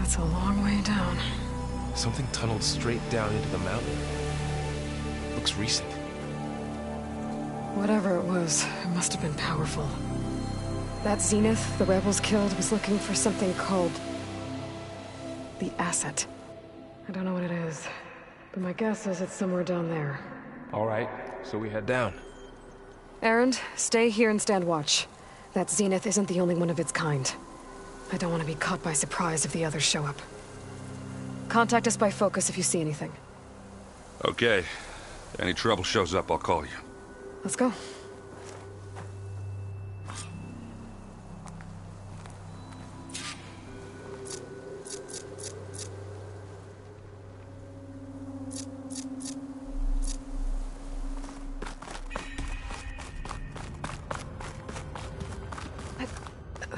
That's a long way down. Something tunneled straight down into the mountain. Looks recent. Whatever it was, it must have been powerful. That Zenith the rebels killed was looking for something called the asset. I don't know what it is, but my guess is it's somewhere down there. All right, so we head down. Erend, stay here and stand watch. That Zenith isn't the only one of its kind. I don't want to be caught by surprise if the others show up. Contact us by focus if you see anything. Okay. Any trouble shows up, I'll call you. Let's go.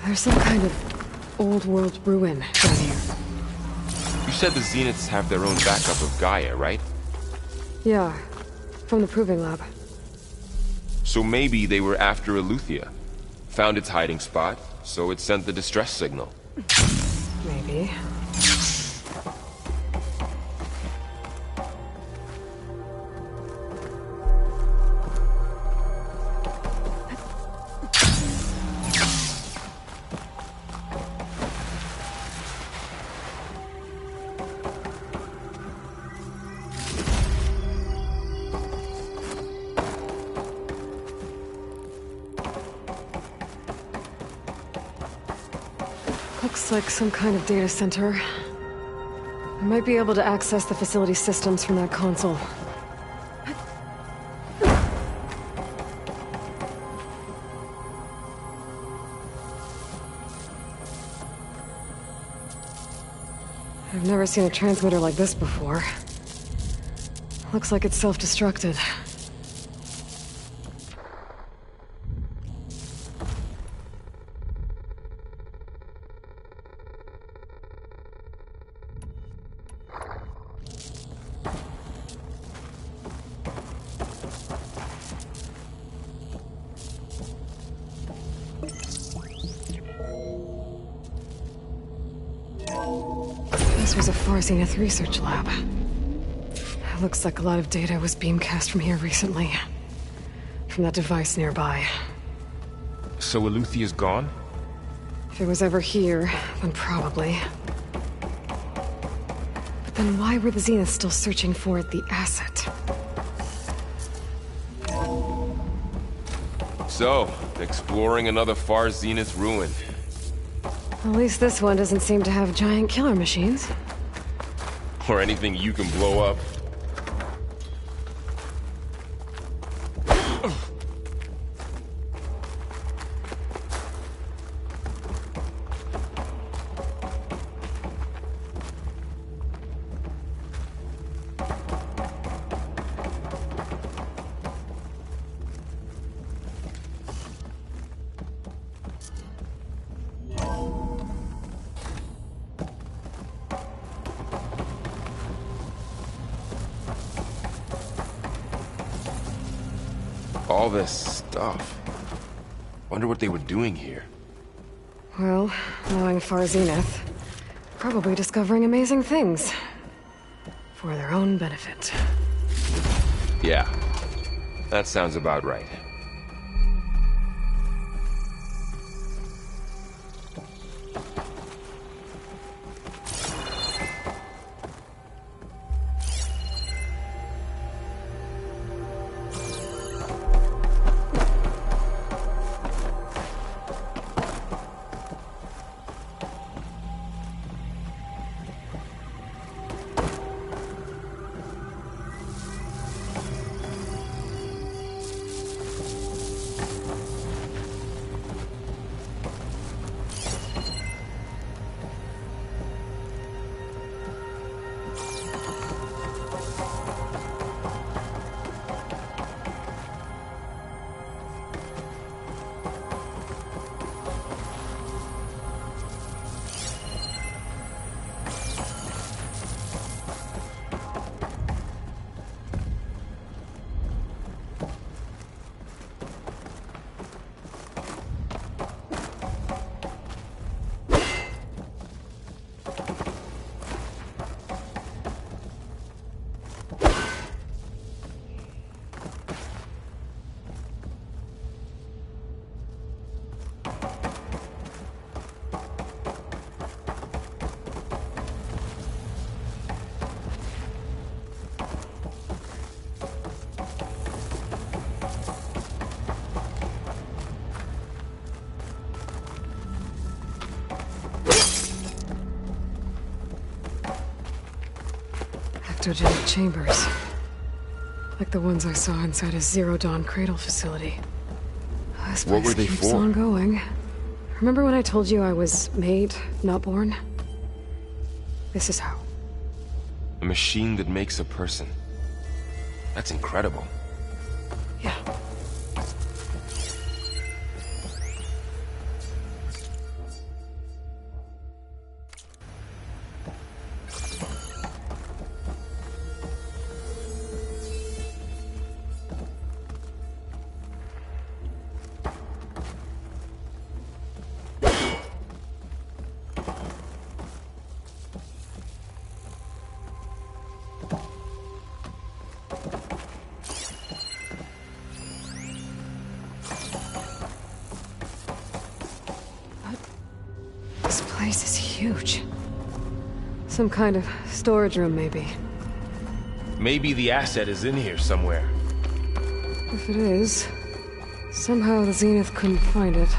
There's some kind of old-world ruin down here. You said the Zeniths have their own backup of Gaia, right? Yeah, from the Proving Lab. So maybe they were after Eleuthia. Found its hiding spot, so it sent the distress signal. Maybe. Looks like some kind of data center. I might be able to access the facility systems from that console. I've never seen a transmitter like this before. Looks like it's self-destructed. This was a Far Zenith research lab. It looks like a lot of data was beamcast from here recently. From that device nearby. So Eleuthia's gone? If it was ever here, then probably. But then why were the Zeniths still searching for the asset? So, exploring another Far Zenith ruin. At least this one doesn't seem to have giant killer machines. Or anything you can blow up. All this stuff. Wonder what they were doing here. Well, knowing Far Zenith, probably discovering amazing things. For their own benefit. Yeah, that sounds about right. cryptogenic chambers. Like the ones I saw inside a Zero Dawn cradle facility. This What place were they keeps for? on going. Remember when I told you I was made, not born? This is how. A machine that makes a person. That's incredible. Yeah. This place is huge. Some kind of storage room, maybe. Maybe the asset is in here somewhere. If it is, somehow the Zenith couldn't find it.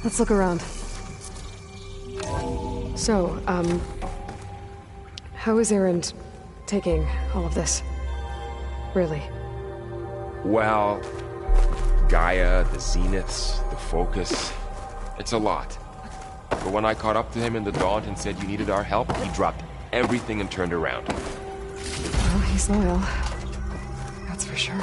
Let's look around. So, how is Erend taking all of this? Really? Well, Gaia, the Zeniths, the Focus. It's a lot. But when I caught up to him in the Daunt and said you needed our help, he dropped everything and turned around. Well, he's loyal. That's for sure.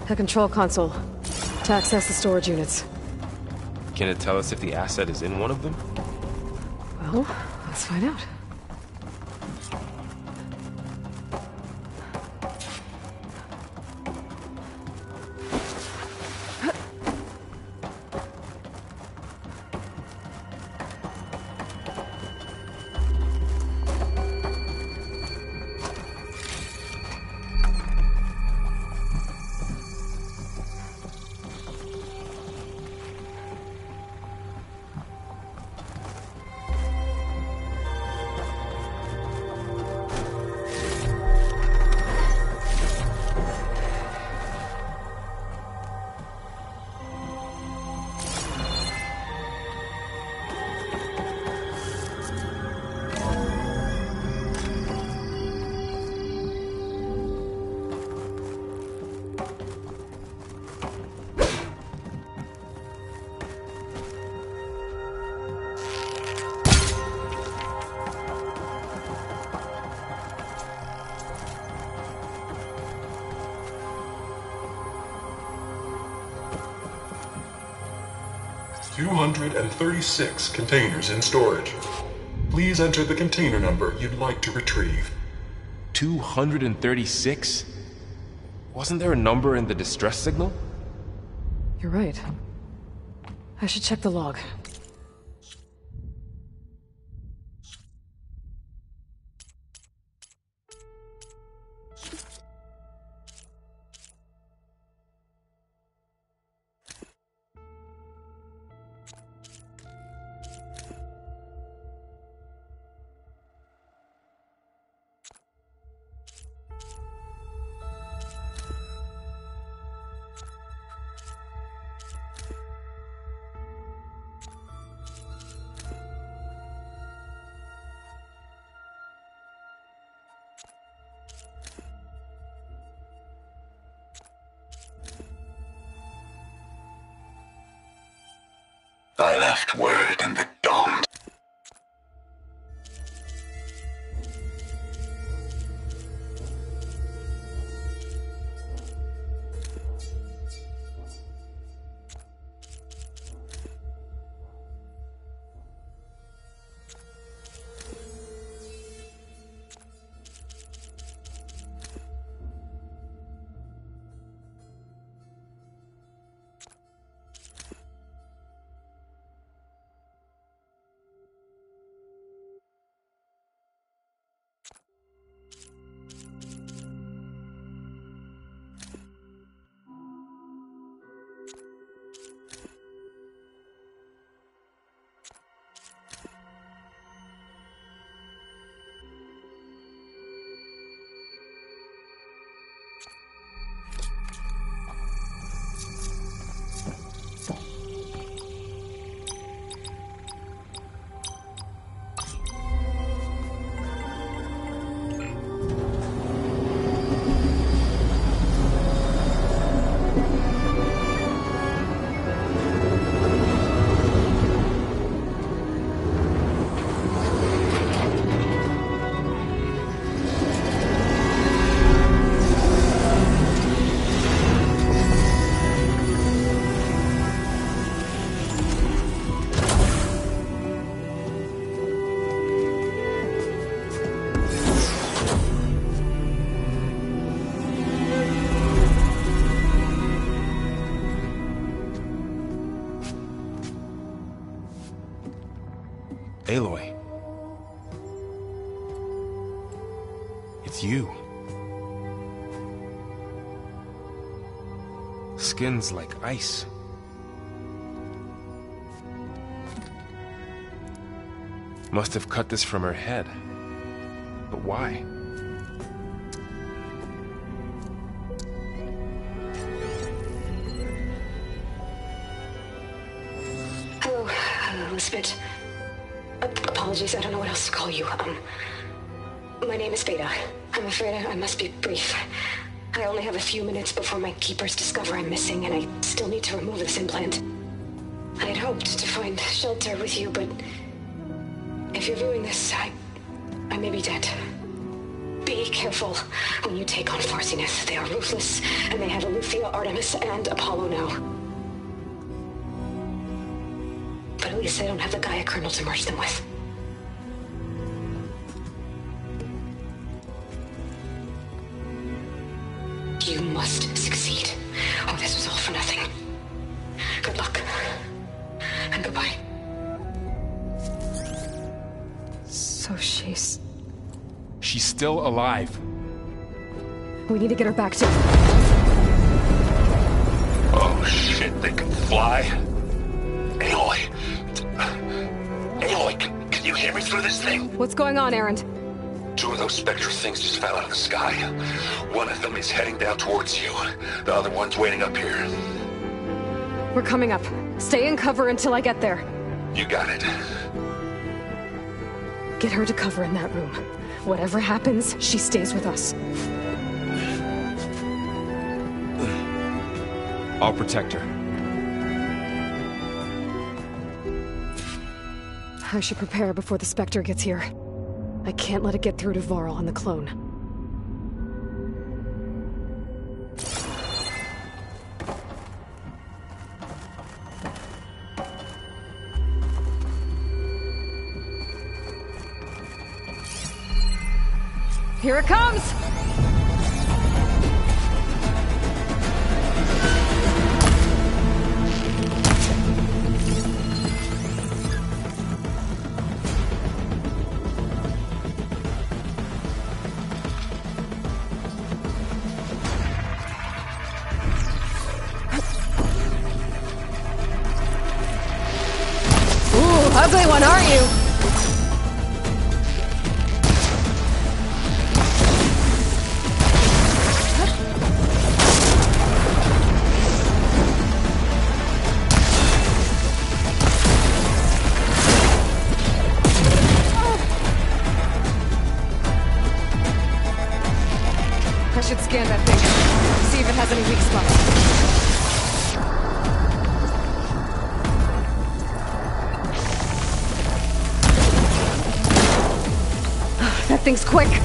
A control console to access the storage units. Can it tell us if the asset is in one of them? Well, let's find out. $236 containers in storage. Please enter the container number you'd like to retrieve. 236? Wasn't there a number in the distress signal? You're right. I should check the log. last word in the dome. Aloy. It's you. Skin's like ice. Must have cut this from her head. But why? Hello, Elizabeth. Apologies, I don't know what else to call you. My name is Beta. I'm afraid I must be brief. I only have a few minutes before my keepers discover I'm missing, and I still need to remove this implant. I had hoped to find shelter with you, but if you're viewing this, I may be dead. Be careful when you take on Farsineth. They are ruthless, and they have Eleuthia, Artemis, and Apollo now. But at least they don't have the Gaia kernel to merge them with. You must succeed, or this was all for nothing. Good luck, and goodbye. So she's still alive. We need to get her back to... Oh shit, they can fly? Aloy! Aloy, can you hear me through this thing? What's going on, Erend? Two of those Spectre things just fell out of the sky. One of them is heading down towards you. The other one's waiting up here. We're coming up. Stay in cover until I get there. You got it. Get her to cover in that room. Whatever happens, she stays with us. I'll protect her. I should prepare before the Spectre gets here. I can't let it get through to Varl and the clone. Here it comes! Ugly one, aren't you? I should scan that thing. See if it has any weak spots. things quick!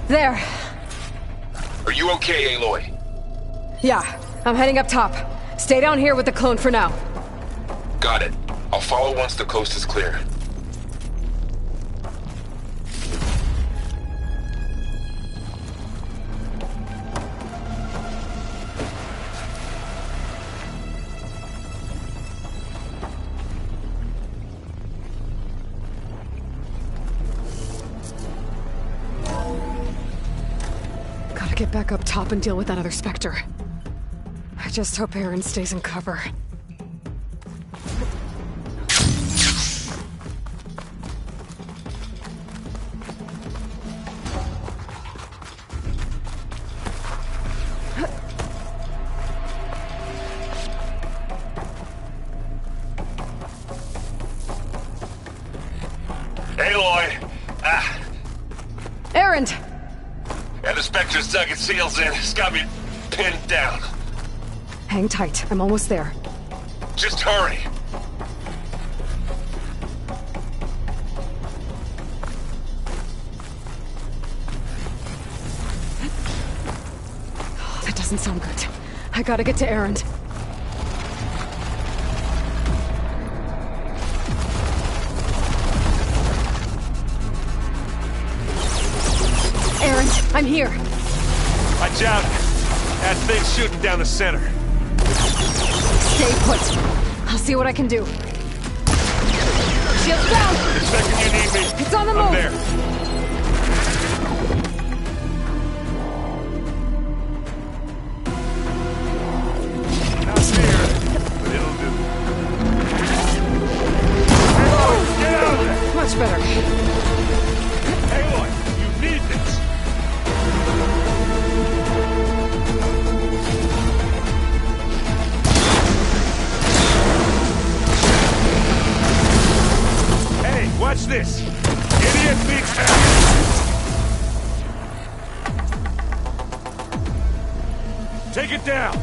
There. Are you okay, Aloy? Yeah, I'm heading up top. Stay down here with the clone for now. Got it. I'll follow once the coast is clear. Gotta get back up top and deal with that other Spectre. I just hope Aaron stays in cover. Aloy! Aaron! Yeah, the Spectre's dug its heels in. It's got me pinned down. Hang tight. I'm almost there. Just hurry. Oh, that doesn't sound good. I gotta get to Aaron. Aaron, I'm here. Watch out! That thing's shooting down the center. Stay put. I'll see what I can do. Shields down! The second you need me, It's on the move! I'm there. Not here, but it'll do. Get out of there! Much better. this? Idiot beats hell! Take it down!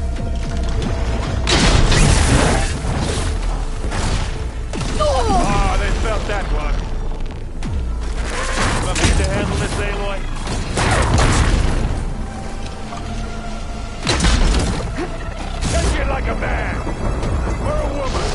Oh, they felt that one. Want me to handle this, Aloy? Take it like a man! Or a woman!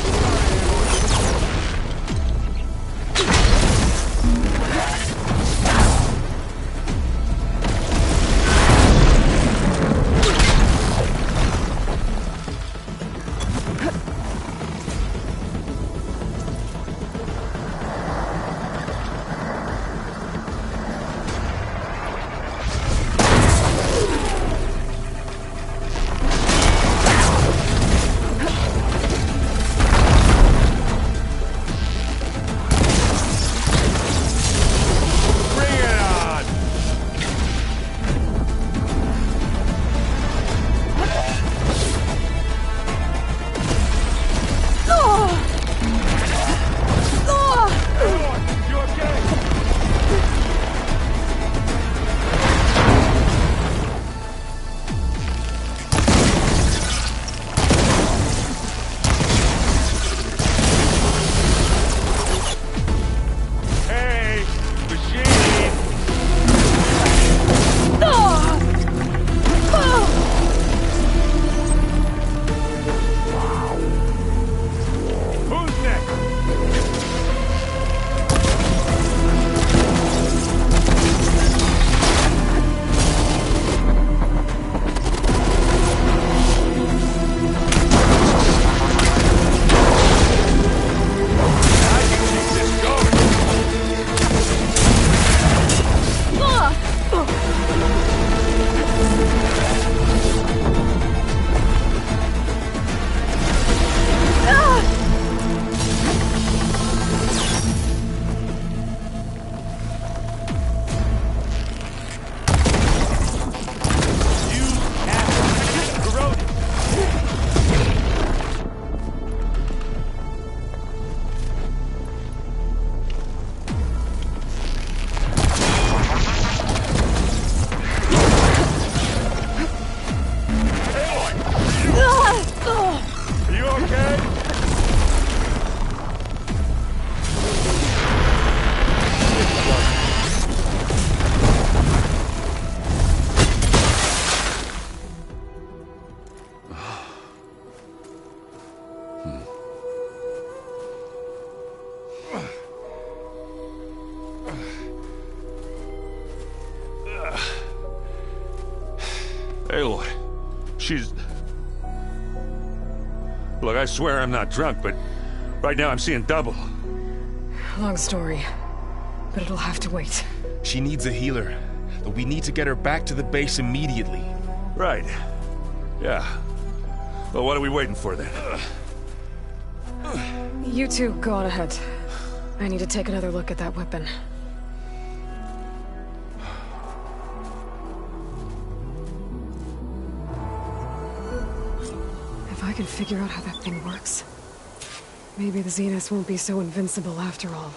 Aloy, she's... Look, I swear I'm not drunk, but right now I'm seeing double. Long story, but it'll have to wait. She needs a healer, but we need to get her back to the base immediately. Right. Yeah. Well, what are we waiting for then? You two go on ahead. I need to take another look at that weapon. If I can figure out how that thing works, maybe the Zeniths won't be so invincible after all.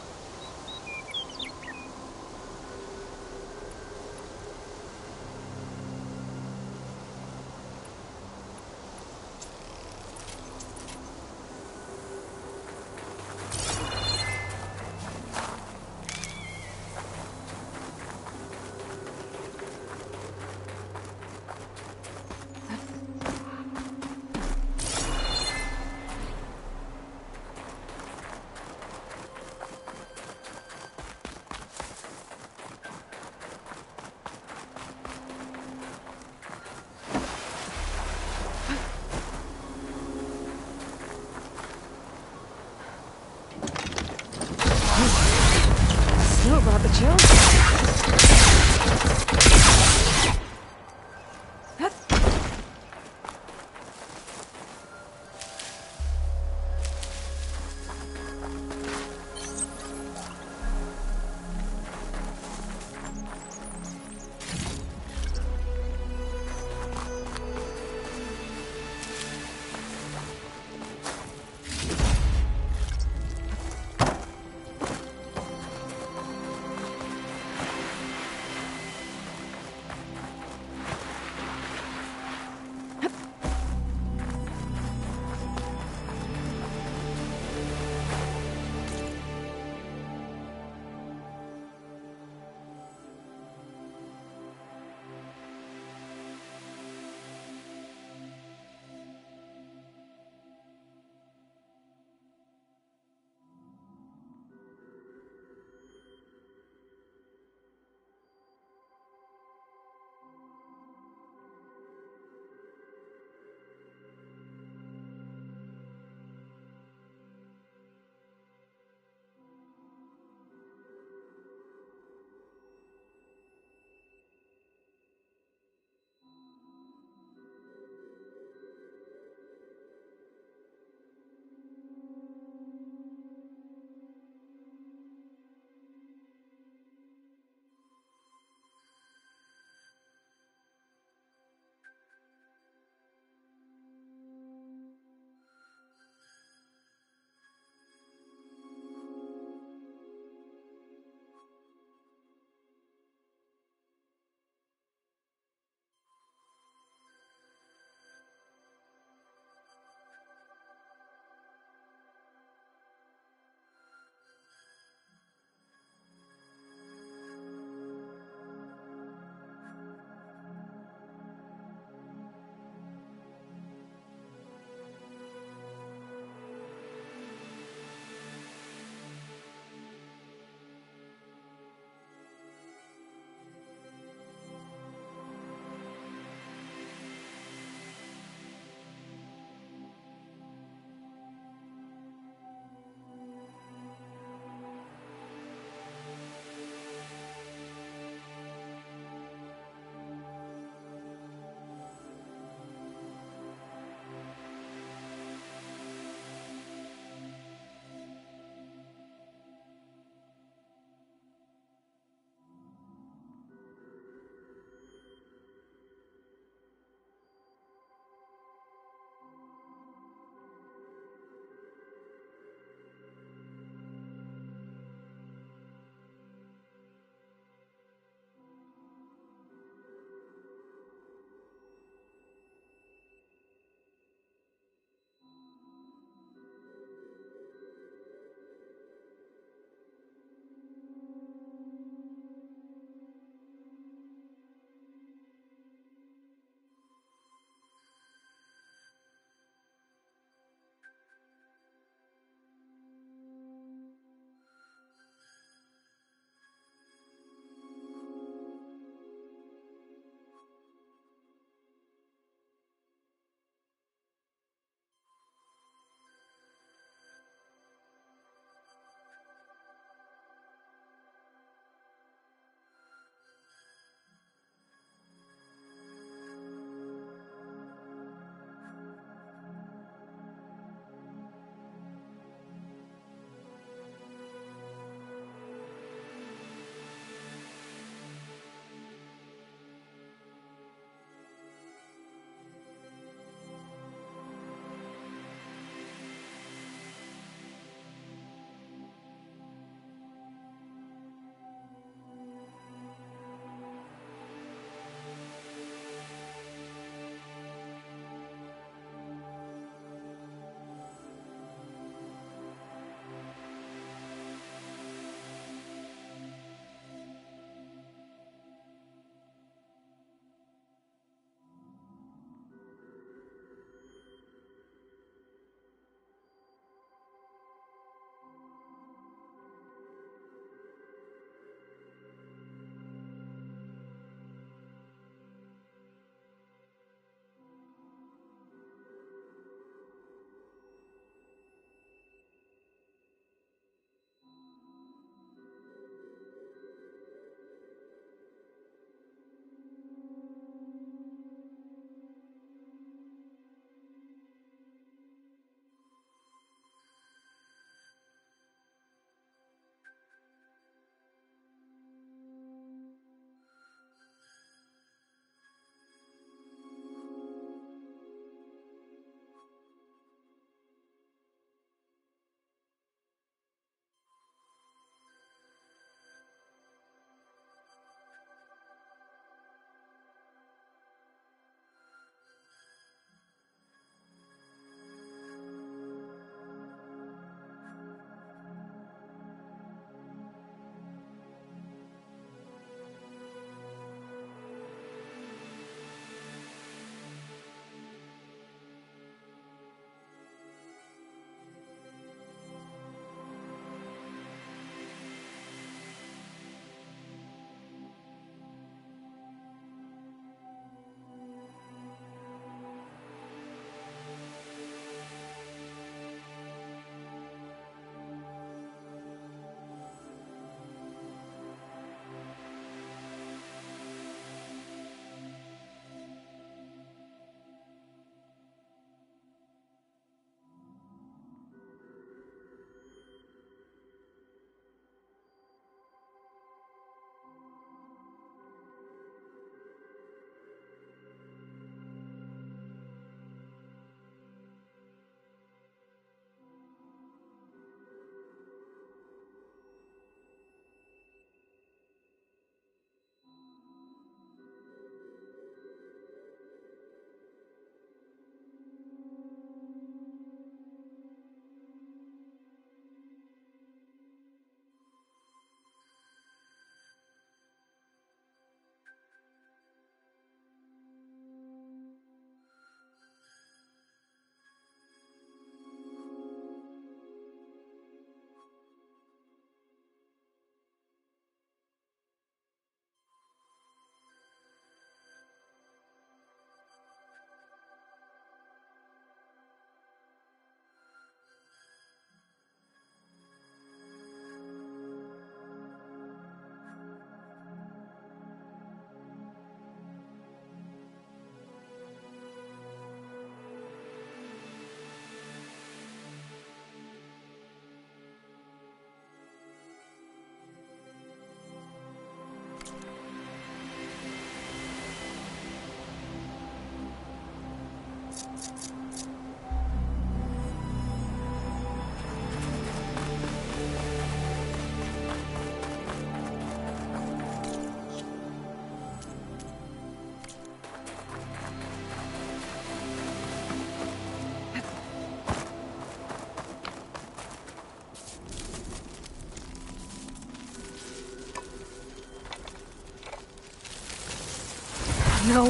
no.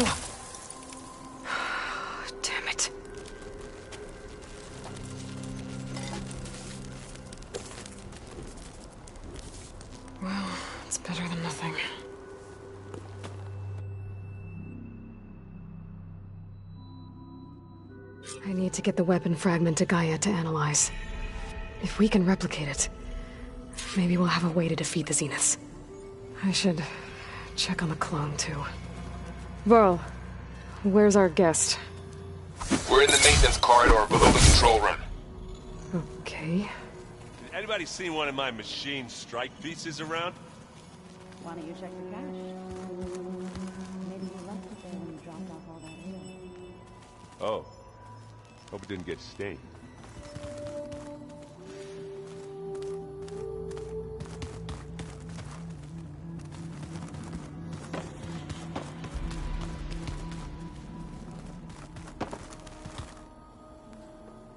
Damn it. Well, it's better than nothing. I need to get the weapon fragment to Gaia to analyze. If we can replicate it, maybe we'll have a way to defeat the Zeniths. I should check on the clone, too. Varl, where's our guest? We're in the maintenance corridor below the control room. Okay. Anybody seen one of my machine strike pieces around? Why don't you check the cache? Maybe you left it there when you dropped off all that ale. Oh. Hope it didn't get stained.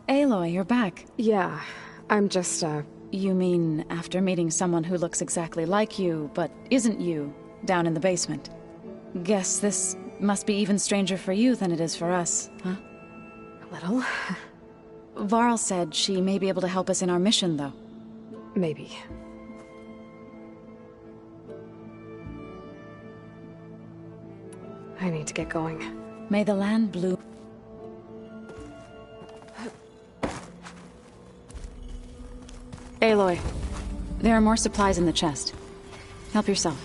Aloy, you're back. Yeah, I'm just, You mean after meeting someone who looks exactly like you, but isn't you, down in the basement? Guess this must be even stranger for you than it is for us, huh? a little. Varl said she may be able to help us in our mission, though. Maybe. I need to get going. May the land bloom. Aloy, there are more supplies in the chest. Help yourself.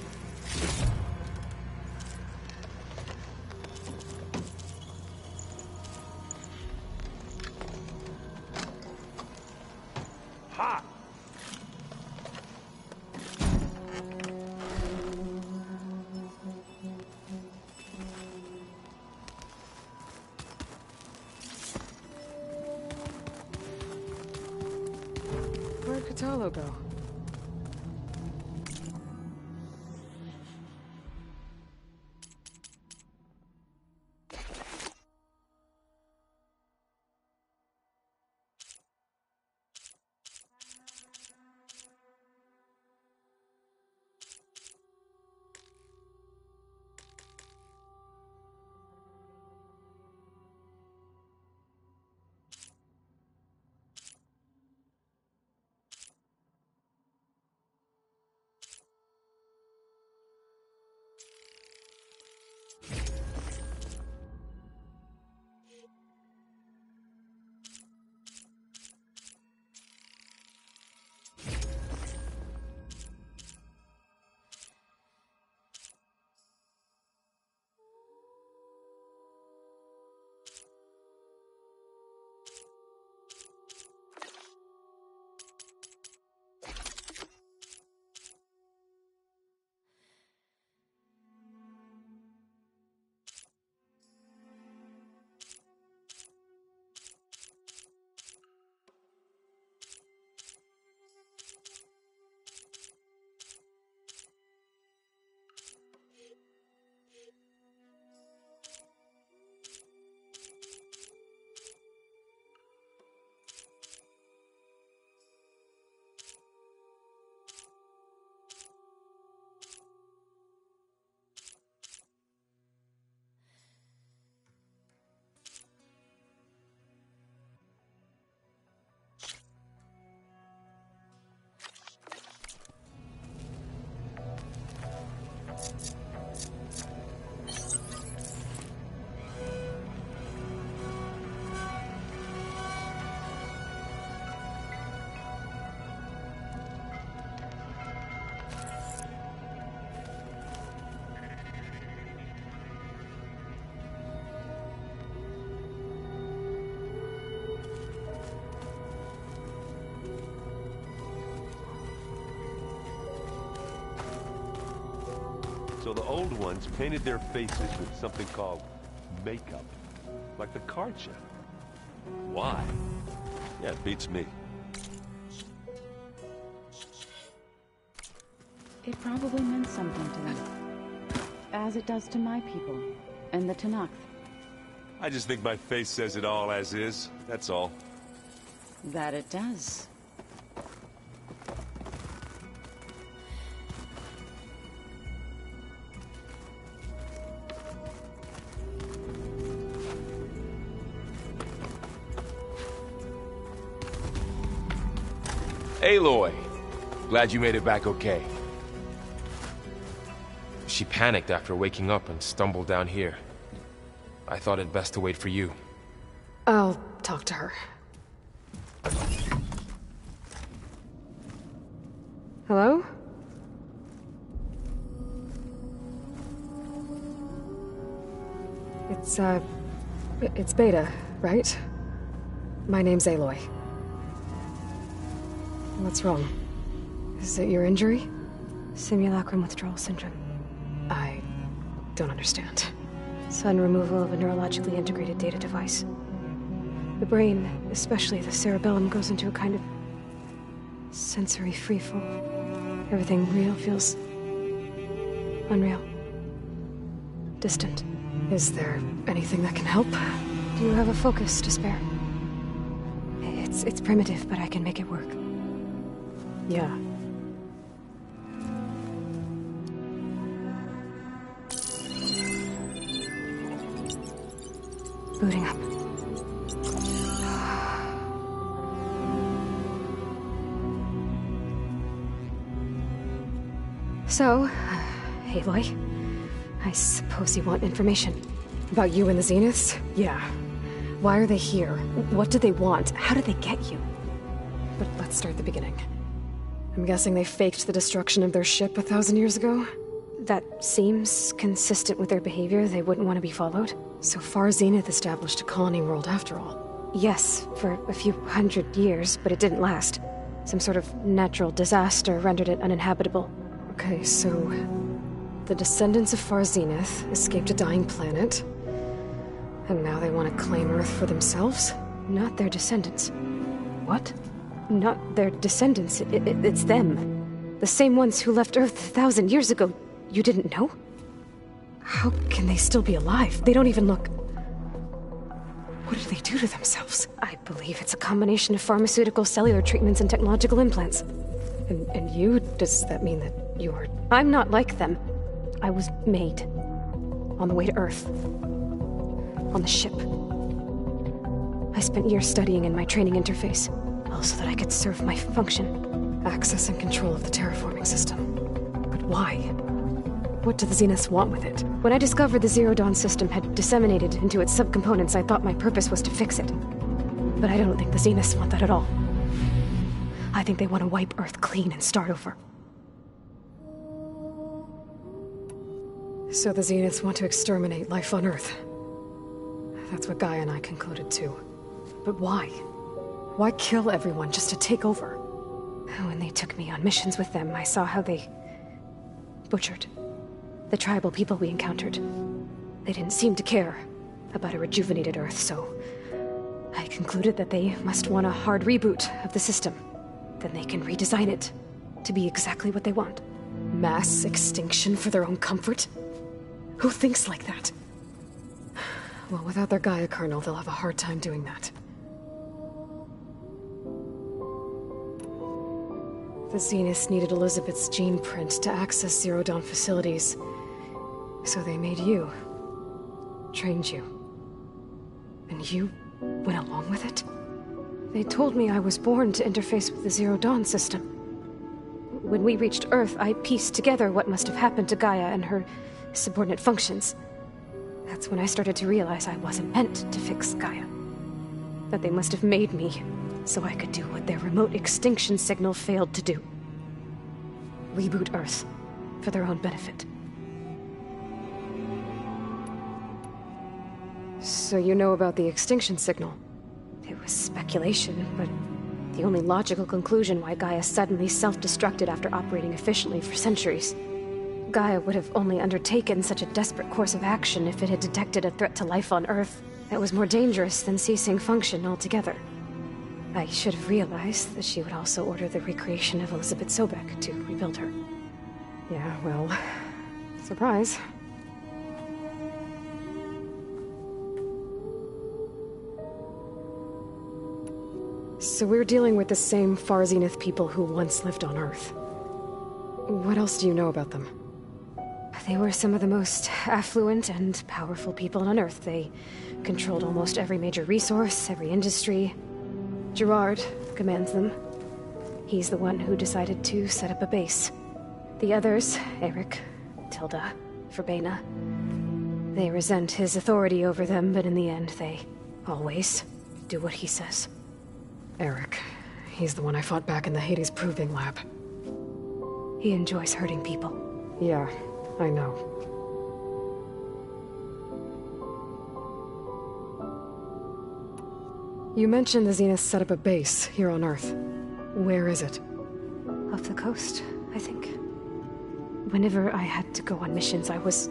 Ha! Where'd Katalo go? So the old ones painted their faces with something called makeup. Like the card chip. Why? Yeah, it beats me. It probably meant something to them. As it does to my people, and the Tanakh. I just think my face says it all as is, that's all. That it does. Aloy! Glad you made it back okay. She panicked after waking up and stumbled down here. I thought it best to wait for you. I'll talk to her. Hello? It's Beta, right? My name's Aloy. What's wrong? Is it your injury? Simulacrum withdrawal syndrome. I don't understand. Sudden removal of a neurologically integrated data device. The brain, especially the cerebellum, goes into a kind of sensory freefall. Everything real feels unreal. Distant. Is there anything that can help? Do you have a focus to spare? It's primitive, but I can make it work. Yeah. Booting up. So, Aloy, I suppose you want information. About you and the Zeniths? Yeah. Why are they here? What do they want? How did they get you? But let's start at the beginning. I'm guessing they faked the destruction of their ship 1,000 years ago? That seems consistent with their behavior. They wouldn't want to be followed. So far, Zenith established a colony world after all. Yes, for a few hundred years, but it didn't last. Some sort of natural disaster rendered it uninhabitable. Okay, so the descendants of Far Zenith escaped a dying planet, and now they want to claim Earth for themselves? Not their descendants. What? Not their descendants. It's them. The same ones who left Earth 1,000 years ago. You didn't know? How can they still be alive? They don't even look... What did they do to themselves? I believe it's a combination of pharmaceutical, cellular treatments, and technological implants. And you? Does that mean that you're... I'm not like them. I was made. On the way to Earth. On the ship. I spent years studying in my training interface, all so that I could serve my function. Access and control of the terraforming system. But why? What do the Zeniths want with it? When I discovered the Zero Dawn system had disseminated into its subcomponents, I thought my purpose was to fix it. But I don't think the Zeniths want that at all. I think they want to wipe Earth clean and start over. So the Zeniths want to exterminate life on Earth. That's what Gaia and I concluded too. But why? Why kill everyone just to take over? When they took me on missions with them, I saw how they butchered the tribal people we encountered. They didn't seem to care about a rejuvenated Earth, so I concluded that they must want a hard reboot of the system. Then they can redesign it to be exactly what they want. Mass extinction for their own comfort? Who thinks like that? Well, without their Gaia kernel, they'll have a hard time doing that. The Zeniths needed Elizabeth's gene print to access Zero Dawn facilities. So they made you. Trained you. And you went along with it? They told me I was born to interface with the Zero Dawn system. When we reached Earth, I pieced together what must have happened to Gaia and her subordinate functions. That's when I started to realize I wasn't meant to fix Gaia. That they must have made me so I could do what their remote extinction signal failed to do. Reboot Earth for their own benefit. So you know about the extinction signal? It was speculation, but the only logical conclusion why Gaia suddenly self-destructed after operating efficiently for centuries. Gaia would have only undertaken such a desperate course of action if it had detected a threat to life on Earth that was more dangerous than ceasing function altogether. I should have realized that she would also order the recreation of Elizabeth Sobek to rebuild her. Yeah, well... surprise. So we're dealing with the same Far Zenith people who once lived on Earth. What else do you know about them? They were some of the most affluent and powerful people on Earth. They controlled almost every major resource, every industry. Gerard commands them. He's the one who decided to set up a base. The others, Eric, Tilda, Verbena, they resent his authority over them, but in the end, they always do what he says. Eric. He's the one I fought back in the Hades Proving Lab. He enjoys hurting people. Yeah, I know. You mentioned the Zenith set up a base here on Earth. Where is it? Off the coast, I think. Whenever I had to go on missions, I was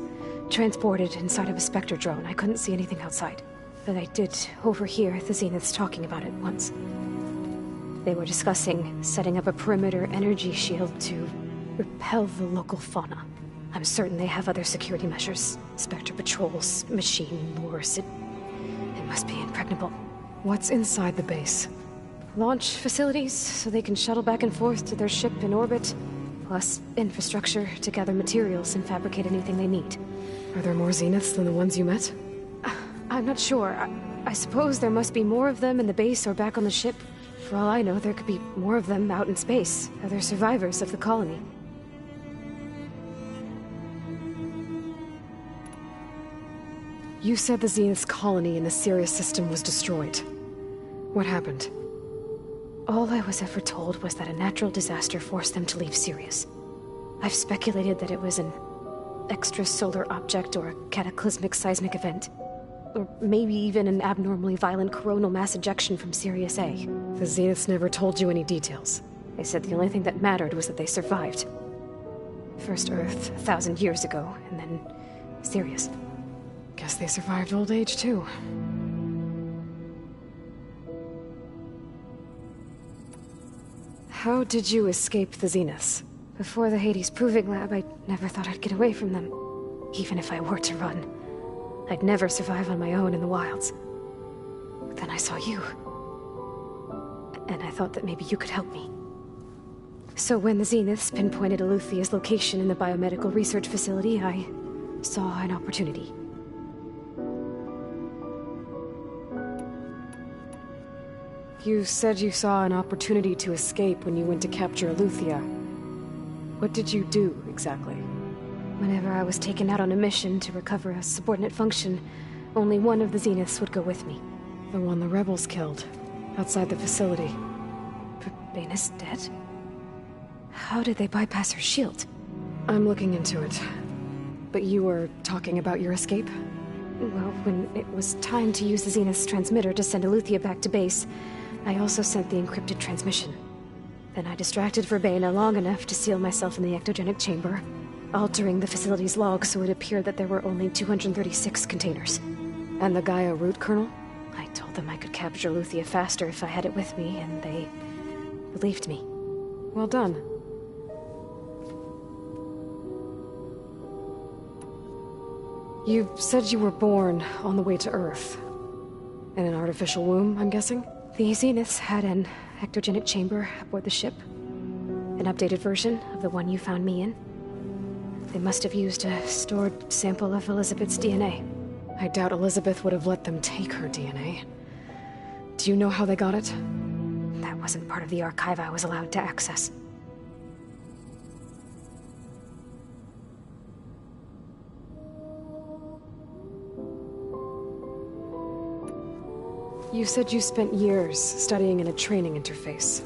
transported inside of a Spectre drone. I couldn't see anything outside. But I did overhear the Zeniths talking about it once. They were discussing setting up a perimeter energy shield to repel the local fauna. I'm certain they have other security measures. Spectre patrols, machine lures. It must be impregnable. What's inside the base? Launch facilities, so they can shuttle back and forth to their ship in orbit. Plus, infrastructure to gather materials and fabricate anything they need. Are there more Zeniths than the ones you met? I'm not sure. I suppose there must be more of them in the base or back on the ship. For all I know, there could be more of them out in space. Other survivors of the colony. You said the Zenith's colony in the Sirius system was destroyed. What happened? All I was ever told was that a natural disaster forced them to leave Sirius. I've speculated that it was an extrasolar object or a cataclysmic seismic event. Or maybe even an abnormally violent coronal mass ejection from Sirius A. The Zeniths never told you any details. They said the only thing that mattered was that they survived. First Earth, 1,000 years ago, and then Sirius. Guess they survived old age, too. How did you escape the Zeniths? Before the Hades Proving Lab, I never thought I'd get away from them. Even if I were to run. I'd never survive on my own in the wilds. But then I saw you. And I thought that maybe you could help me. So when the Zeniths pinpointed Eluthia's location in the biomedical research facility, I saw an opportunity. You said you saw an opportunity to escape when you went to capture Eluthia. What did you do, exactly? Whenever I was taken out on a mission to recover a subordinate function, only one of the Zeniths would go with me. The one the rebels killed, outside the facility. Verbena's dead? How did they bypass her shield? I'm looking into it. But you were talking about your escape? Well, when it was time to use the Zenith's transmitter to send Eluthia back to base, I also sent the encrypted transmission. Then I distracted Verbena long enough to seal myself in the ectogenic chamber, altering the facility's log so it appeared that there were only 236 containers. And the Gaia root kernel? I told them I could capture Eluthia faster if I had it with me, and they believed me. Well done. You said you were born on the way to Earth. In an artificial womb, I'm guessing? The Zeniths had an ectogenic chamber aboard the ship. An updated version of the one you found me in. They must have used a stored sample of Elizabeth's DNA. I doubt Elizabeth would have let them take her DNA. Do you know how they got it? That wasn't part of the archive I was allowed to access. You said you spent years studying in a training interface.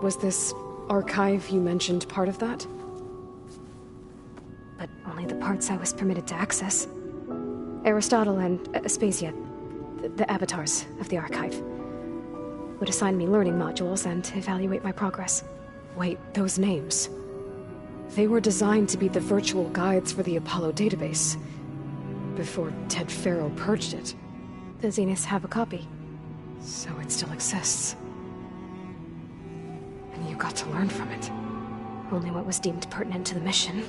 Was this archive you mentioned part of that? But only the parts I was permitted to access. Aristotle and Aspasia, the avatars of the archive, would assign me learning modules and evaluate my progress. Wait, those names. They were designed to be the virtual guides for the Apollo database, before Ted Faro purged it. The Zeniths have a copy. So it still exists. And you got to learn from it. Only what was deemed pertinent to the mission.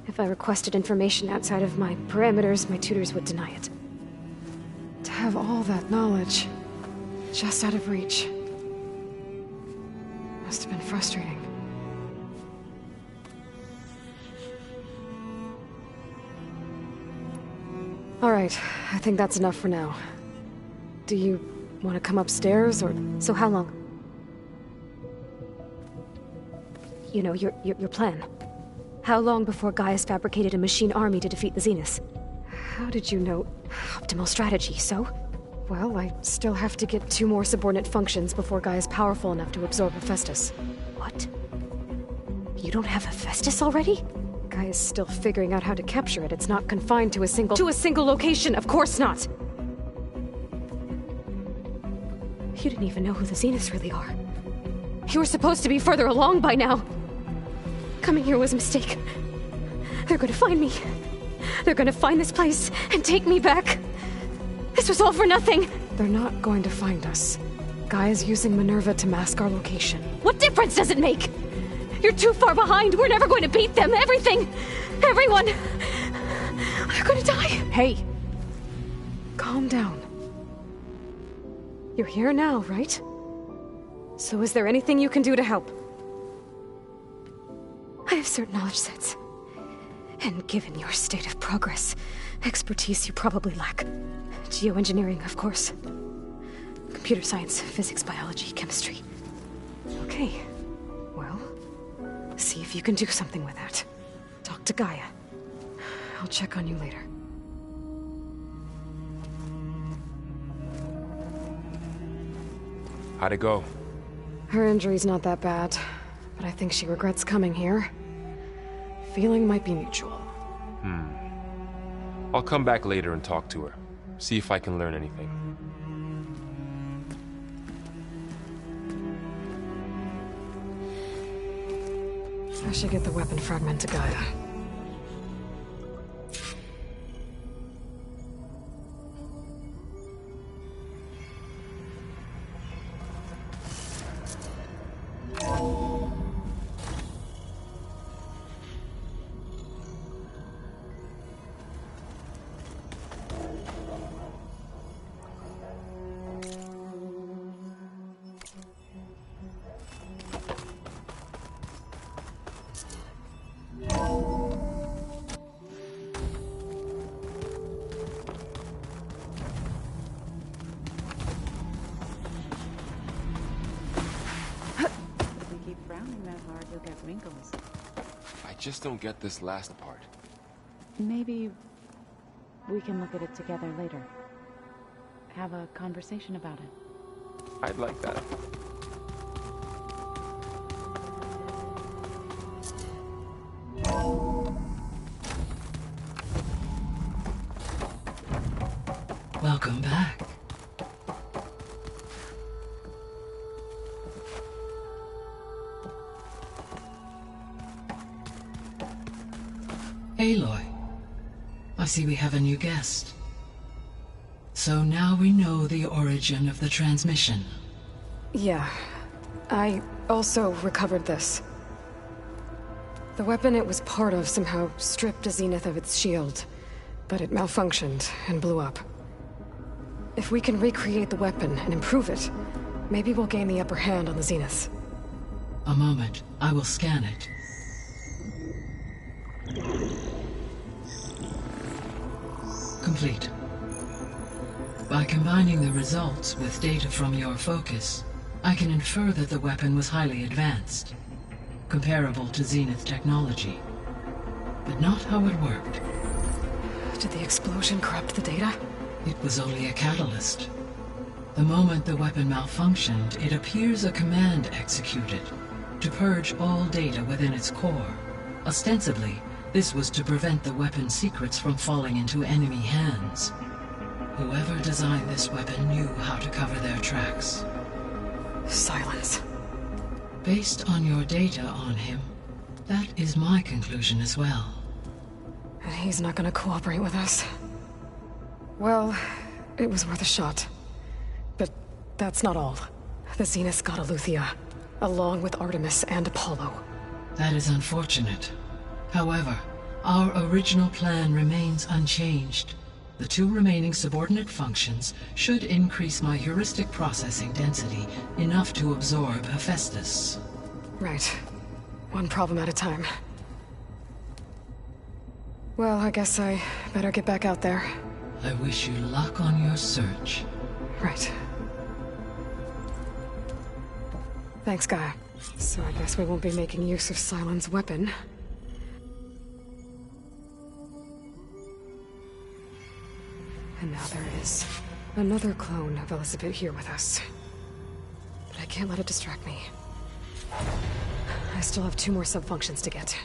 If I requested information outside of my parameters, my tutors would deny it. To have all that knowledge, just out of reach, must have been frustrating. All right, I think that's enough for now. Do you want to come upstairs, or... So how long? you know, your plan. How long before Gaia's fabricated a machine army to defeat the Zeniths? How did you know? Optimal strategy, so? Well, I still have to get 2 more subordinate functions before Gaia's powerful enough to absorb Hephaestus. What? You don't have Hephaestus already? Gaia's still figuring out how to capture it. It's not confined to a single... To a single location! Of course not! You didn't even know who the Zeniths really are. You were supposed to be further along by now. Coming here was a mistake. They're gonna find me. They're gonna find this place and take me back. This was all for nothing. They're not going to find us. Gaia's using Minerva to mask our location. What difference does it make? You're too far behind. We're never going to beat them. Everything. Everyone. They're gonna die. Hey. Calm down. You're here now, right? So is there anything you can do to help? I have certain knowledge sets. And given your state of progress, expertise you probably lack. Geoengineering, of course. Computer science, physics, biology, chemistry. Okay. Well, see if you can do something with that. Talk to Gaia. I'll check on you later. How'd it go? Her injury's not that bad, but I think she regrets coming here. Feeling might be mutual. I'll come back later and talk to her. See if I can learn anything. I should get the weapon fragment to Gaia. I just don't get this last part. Maybe we can look at it together later. Have a conversation about it. I'd like that. Welcome back. Aloy, I see we have a new guest. So now we know the origin of the transmission. Yeah. I also recovered this. The weapon it was part of somehow stripped a Zenith of its shield, but it malfunctioned and blew up. If we can recreate the weapon and improve it, maybe we'll gain the upper hand on the Zeniths. A moment, I will scan it. Complete. By combining the results with data from your focus, I can infer that the weapon was highly advanced, comparable to Zenith technology, but not how it worked. Did the explosion corrupt the data? It was only a catalyst. The moment the weapon malfunctioned, it appears a command executed to purge all data within its core. Ostensibly, this was to prevent the weapon's secrets from falling into enemy hands. Whoever designed this weapon knew how to cover their tracks. Silence. Based on your data on him, that is my conclusion as well. And he's not gonna cooperate with us. Well, it was worth a shot. But that's not all. The Zeniths got Aletheia, along with Artemis and Apollo. That is unfortunate. However, our original plan remains unchanged. The 2 remaining subordinate functions should increase my heuristic processing density enough to absorb Hephaestus. Right. One problem at a time. Well, I guess I better get back out there. I wish you luck on your search. Right. Thanks, Gaia. So I guess we won't be making use of Cylon's weapon. And now there is another clone of Elizabeth here with us. But I can't let it distract me. I still have 2 more subfunctions to get.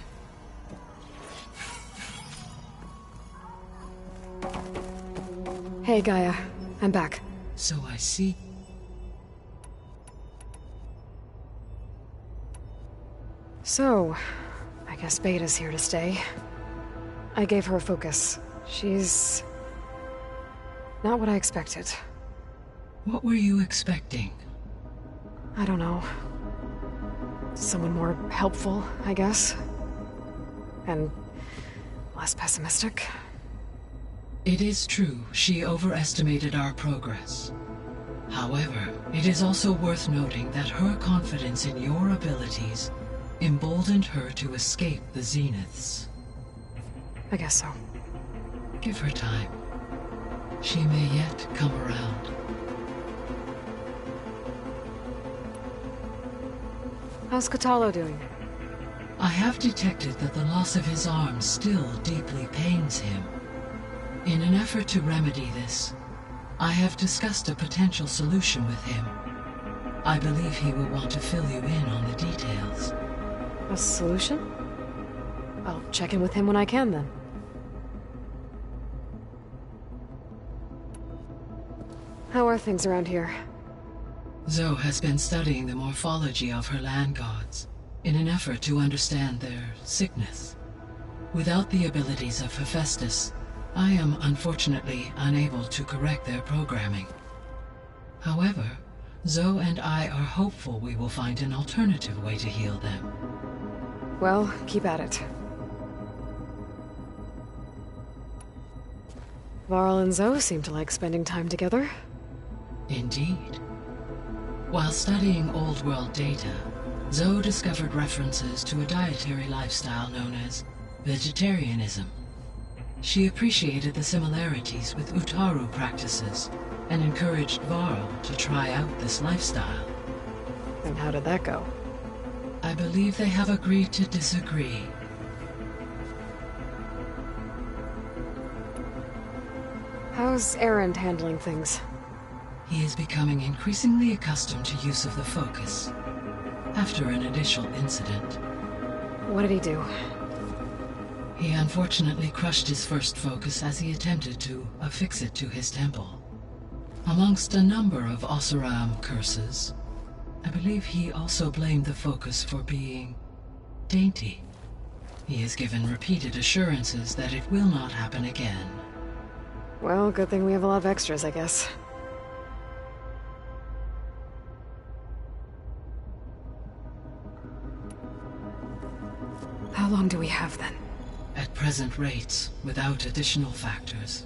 Hey, Gaia. I'm back. So I see. So, I guess Beta's here to stay. I gave her a focus. She's not what I expected. What were you expecting? I don't know. Someone more helpful, I guess. And less pessimistic. It is true, she overestimated our progress. However, it is also worth noting that her confidence in your abilities emboldened her to escape the Zeniths. I guess so. Give her time. She may yet come around. How's Katalo doing? I have detected that the loss of his arm still deeply pains him. In an effort to remedy this, I have discussed a potential solution with him. I believe he will want to fill you in on the details. A solution? I'll check in with him when I can, then. How are things around here? Zoe has been studying the morphology of her land gods in an effort to understand their sickness. Without the abilities of Hephaestus, I am unfortunately unable to correct their programming. However, Zoe and I are hopeful we will find an alternative way to heal them. Well, keep at it. Varl and Zoe seem to like spending time together. Indeed. While studying Old World data, Zoe discovered references to a dietary lifestyle known as vegetarianism. She appreciated the similarities with Utaru practices and encouraged Varl to try out this lifestyle. And how did that go? I believe they have agreed to disagree. How's Erend handling things? He is becoming increasingly accustomed to use of the focus, after an initial incident. What did he do? He unfortunately crushed his first focus as he attempted to affix it to his temple. Amongst a number of Oseram curses, I believe he also blamed the focus for being dainty. He has given repeated assurances that it will not happen again. Well, good thing we have a lot of extras, I guess. How long do we have, then? At present rates, without additional factors,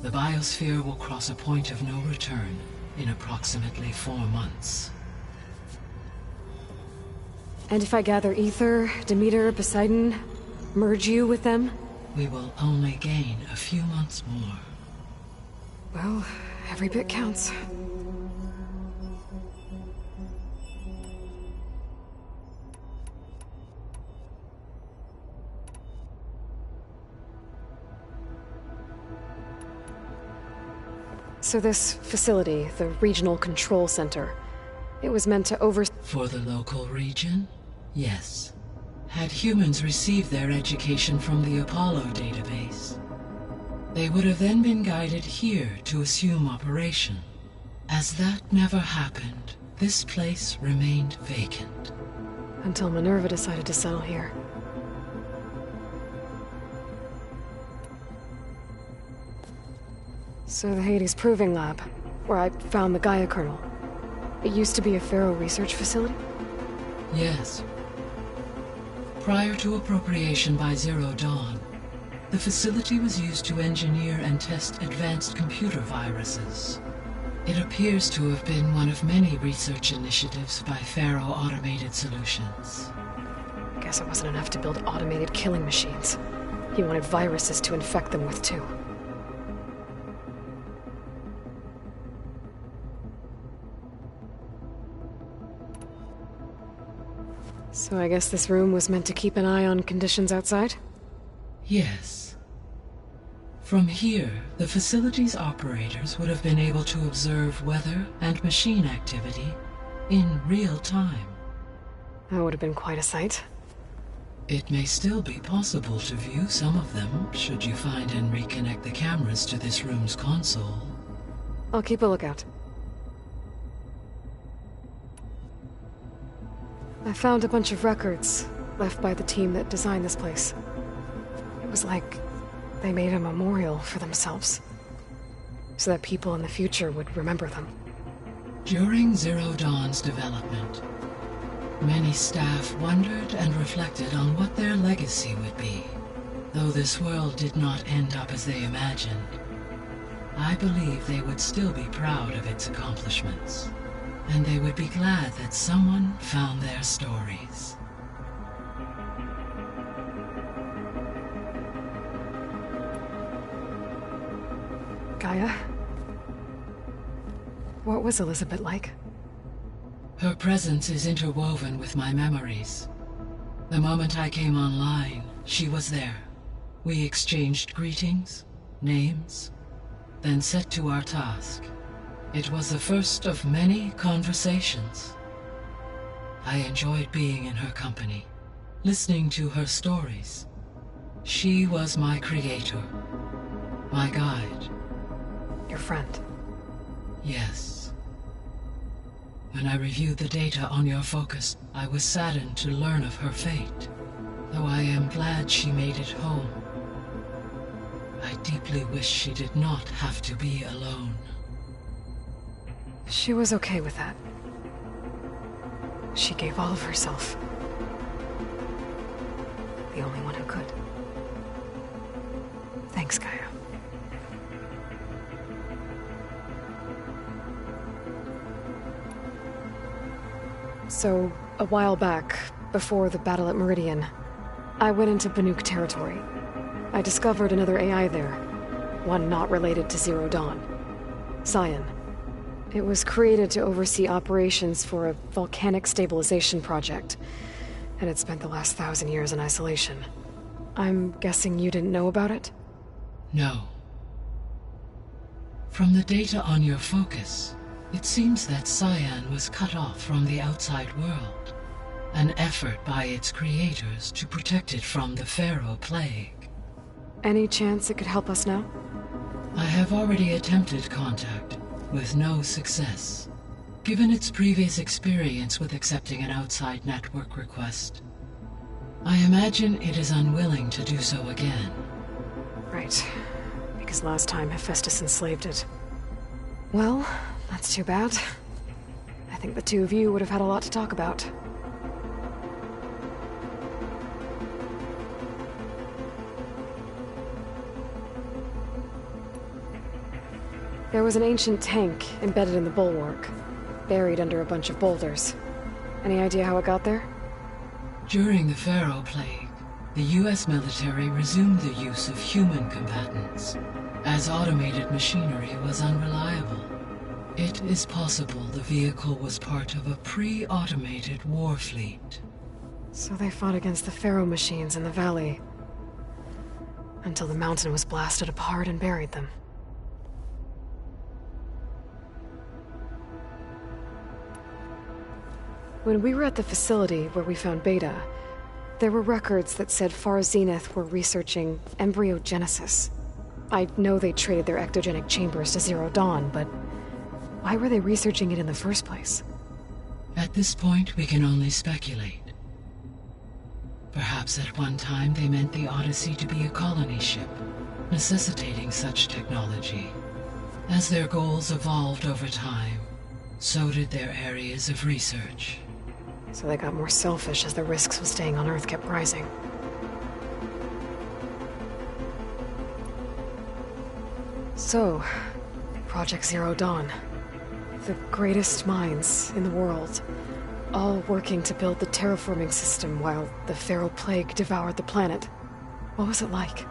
the biosphere will cross a point of no return in approximately 4 months. And if I gather Ether, Demeter, Poseidon, merge you with them? We will only gain a few months more. Well, every bit counts. So this facility, the Regional Control Center, it was meant to For the local region? Yes. Had humans received their education from the Apollo database, they would have then been guided here to assume operation. As that never happened, this place remained vacant. Until Minerva decided to settle here. So the Hades Proving Lab, where I found the Gaia kernel, it used to be a Pharaoh research facility? Yes. Prior to appropriation by Zero Dawn, the facility was used to engineer and test advanced computer viruses. It appears to have been one of many research initiatives by Pharaoh Automated Solutions. Guess it wasn't enough to build automated killing machines. He wanted viruses to infect them with, too. So I guess this room was meant to keep an eye on conditions outside? Yes. From here, the facility's operators would have been able to observe weather and machine activity in real time. That would have been quite a sight. It may still be possible to view some of them, should you find and reconnect the cameras to this room's console. I'll keep a lookout. I found a bunch of records left by the team that designed this place. It was like they made a memorial for themselves, so that people in the future would remember them. During Zero Dawn's development, many staff wondered and reflected on what their legacy would be. Though this world did not end up as they imagined, I believe they would still be proud of its accomplishments, and they would be glad that someone found their stories. Gaia? What was Elizabeth like? Her presence is interwoven with my memories. The moment I came online, she was there. We exchanged greetings, names, then set to our task. It was the first of many conversations. I enjoyed being in her company, listening to her stories. She was my creator, my guide. Your friend? Yes. When I reviewed the data on your focus, I was saddened to learn of her fate, though I am glad she made it home. I deeply wish she did not have to be alone. She was okay with that. She gave all of herself. The only one who could. Thanks, Gaia. So, a while back, before the battle at Meridian, I went into Banuk territory. I discovered another AI there, one not related to Zero Dawn. Cyan. It was created to oversee operations for a volcanic stabilization project, and it spent the last 1,000 years in isolation. I'm guessing you didn't know about it? No. From the data on your focus, it seems that Cyan was cut off from the outside world, an effort by its creators to protect it from the Pharaoh Plague. Any chance it could help us now? I have already attempted contact, with no success. Given its previous experience with accepting an outside network request, I imagine it is unwilling to do so again. Right. Because last time Hephaestus enslaved it. Well, that's too bad. I think the two of you would have had a lot to talk about. There was an ancient tank embedded in the bulwark, buried under a bunch of boulders. Any idea how it got there? During the Pharaoh Plague, the US military resumed the use of human combatants, as automated machinery was unreliable. It is possible the vehicle was part of a pre-automated war fleet. So they fought against the Pharaoh machines in the valley, until the mountain was blasted apart and buried them. When we were at the facility where we found Beta, there were records that said Far Zenith were researching embryogenesis. I know they traded their ectogenic chambers to Zero Dawn, but why were they researching it in the first place? At this point, we can only speculate. Perhaps at one time they meant the Odyssey to be a colony ship, necessitating such technology. As their goals evolved over time, so did their areas of research. So they got more selfish as the risks of staying on Earth kept rising. So, Project Zero Dawn. The greatest minds in the world, all working to build the terraforming system while the Pharaoh Plague devoured the planet. What was it like?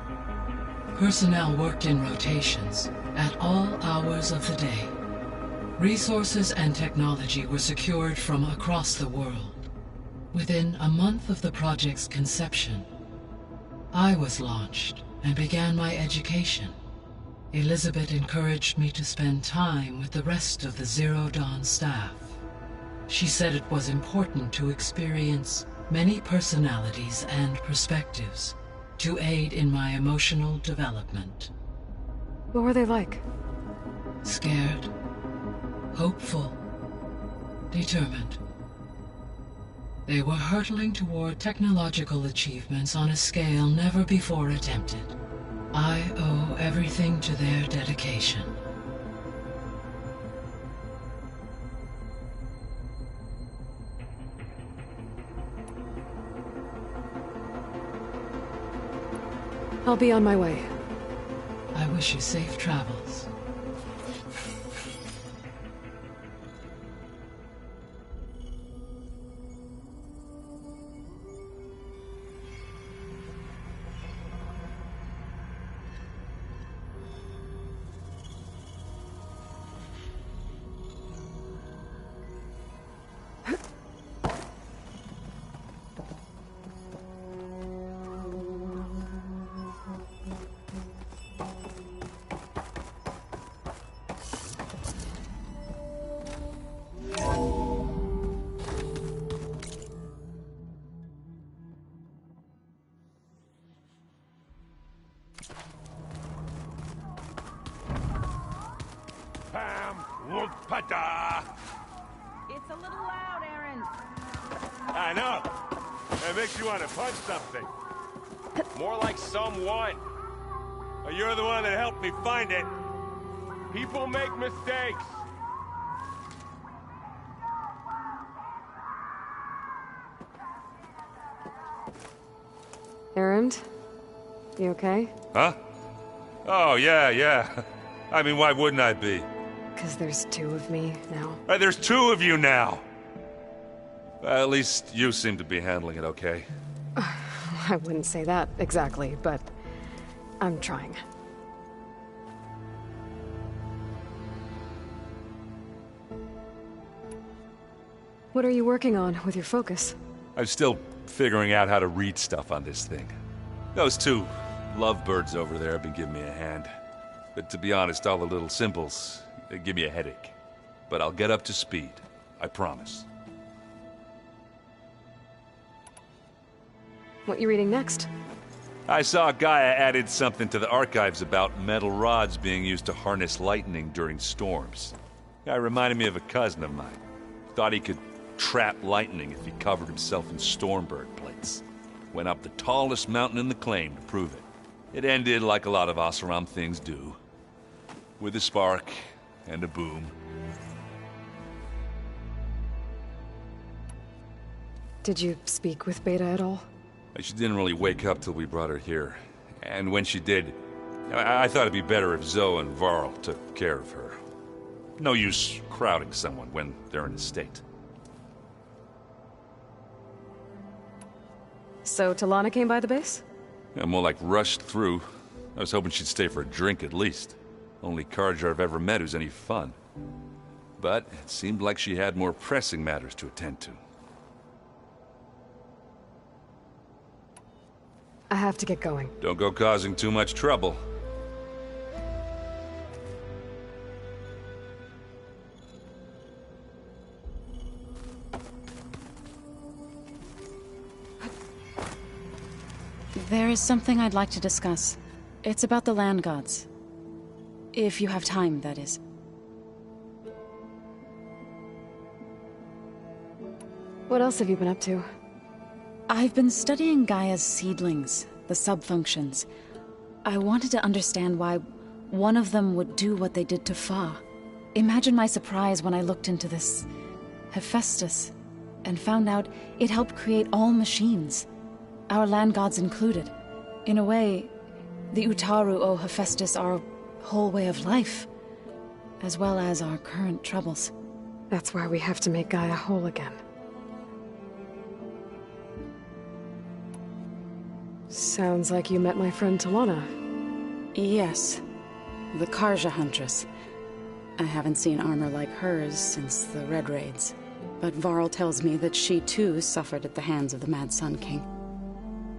Personnel worked in rotations, at all hours of the day. Resources and technology were secured from across the world. Within a month of the project's conception, I was launched and began my education. Elizabeth encouraged me to spend time with the rest of the Zero Dawn staff. She said it was important to experience many personalities and perspectives to aid in my emotional development. What were they like? Scared, hopeful, determined. They were hurtling toward technological achievements on a scale never before attempted. I owe everything to their dedication. I'll be on my way. I wish you safe travels. It's a little loud, Aaron. I know. It makes you want to punch something. More like someone. Well, you're the one that helped me find it. People make mistakes. Aaron? You okay? Huh? Oh, yeah. I mean, why wouldn't I be? Because there's two of me now. There's two of you now! At least you seem to be handling it okay. I wouldn't say that exactly, but I'm trying. What are you working on with your focus? I'm still figuring out how to read stuff on this thing. Those two lovebirds over there have been giving me a hand. But to be honest, all the little symbols, they give me a headache. But I'll get up to speed. I promise. What you reading next? I saw Gaia added something to the archives about metal rods being used to harness lightning during storms. Guy reminded me of a cousin of mine. Thought he could trap lightning if he covered himself in Stormbird plates. Went up the tallest mountain in the claim to prove it. It ended like a lot of Oseram things do. With a spark and a boom. Did you speak with Beta at all? She didn't really wake up till we brought her here. And when she did, I thought it'd be better if Zoe and Varl took care of her. No use crowding someone when they're in a state. So Talana came by the base? Yeah, more like rushed through. I was hoping she'd stay for a drink at least. Only Carja I've ever met who's any fun. But it seemed like she had more pressing matters to attend to. I have to get going. Don't go causing too much trouble. There is something I'd like to discuss. It's about the land gods. If you have time, that is. What else have you been up to? I've been studying Gaia's seedlings, the subfunctions. I wanted to understand why one of them would do what they did to Fa. Imagine my surprise when I looked into this Hephaestus and found out it helped create all machines, our land gods included. In a way, the Utaru owe Hephaestus our whole way of life, as well as our current troubles. That's why we have to make Gaia whole again. Sounds like you met my friend Talana. Yes, the Carja Huntress. I haven't seen armor like hers since the Red Raids. But Varl tells me that she too suffered at the hands of the Mad Sun King.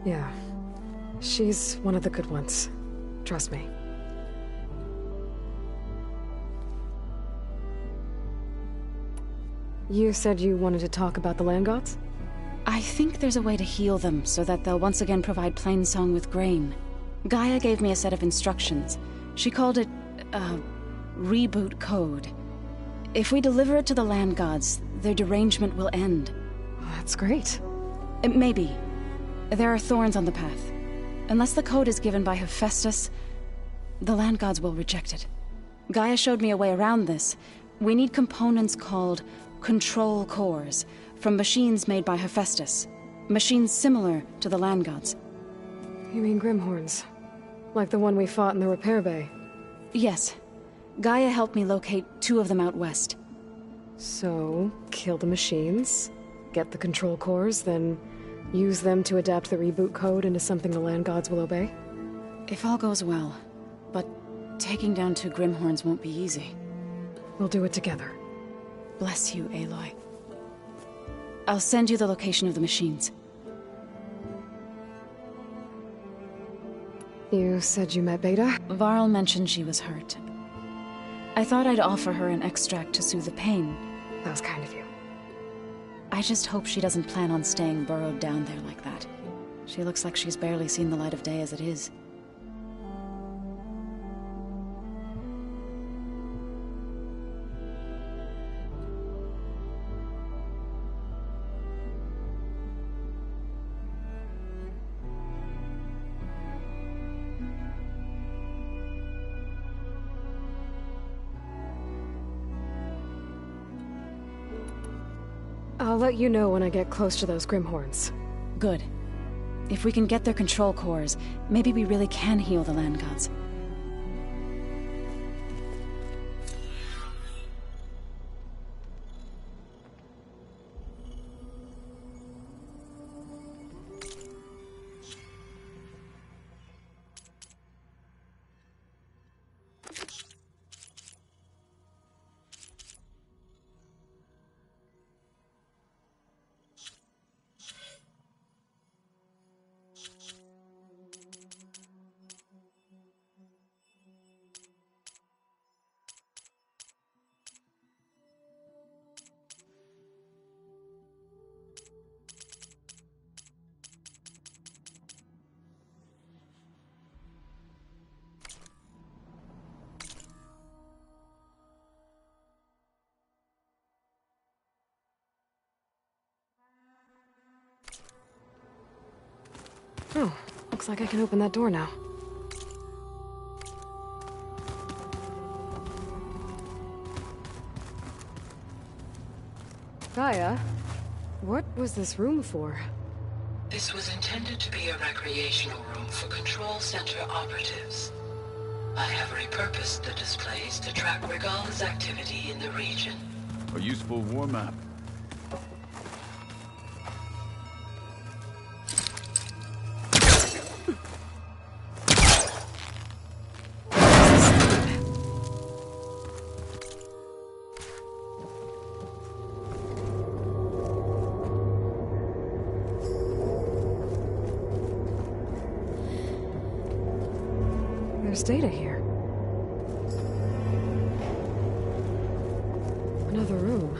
Yeah. She's one of the good ones. Trust me. You said you wanted to talk about the land gods? I think there's a way to heal them so that they'll once again provide Plainsong with grain. Gaia gave me a set of instructions. She called it, reboot code. If we deliver it to the land gods, their derangement will end. That's great. Maybe. There are thorns on the path. Unless the code is given by Hephaestus, the land gods will reject it. Gaia showed me a way around this. We need components called control cores, from machines made by Hephaestus. Machines similar to the land gods. You mean Grimhorns? Like the one we fought in the repair bay? Yes. Gaia helped me locate 2 of them out west. So, kill the machines, get the control cores, then use them to adapt the reboot code into something the land gods will obey? If all goes well. But taking down 2 Grimhorns won't be easy. We'll do it together. Bless you, Aloy. I'll send you the location of the machines. You said you met Beta? Varl mentioned she was hurt. I thought I'd offer her an extract to soothe the pain. That was kind of you. I just hope she doesn't plan on staying burrowed down there like that. She looks like she's barely seen the light of day as it is. I'll let you know when I get close to those Grimhorns. Good. If we can get their control cores, maybe we really can heal the land gods. Oh, looks like I can open that door now. Gaia, what was this room for? This was intended to be a recreational room for Control Center operatives. I have repurposed the displays to track Regala's activity in the region. A useful warm-up. There's data here. Another room.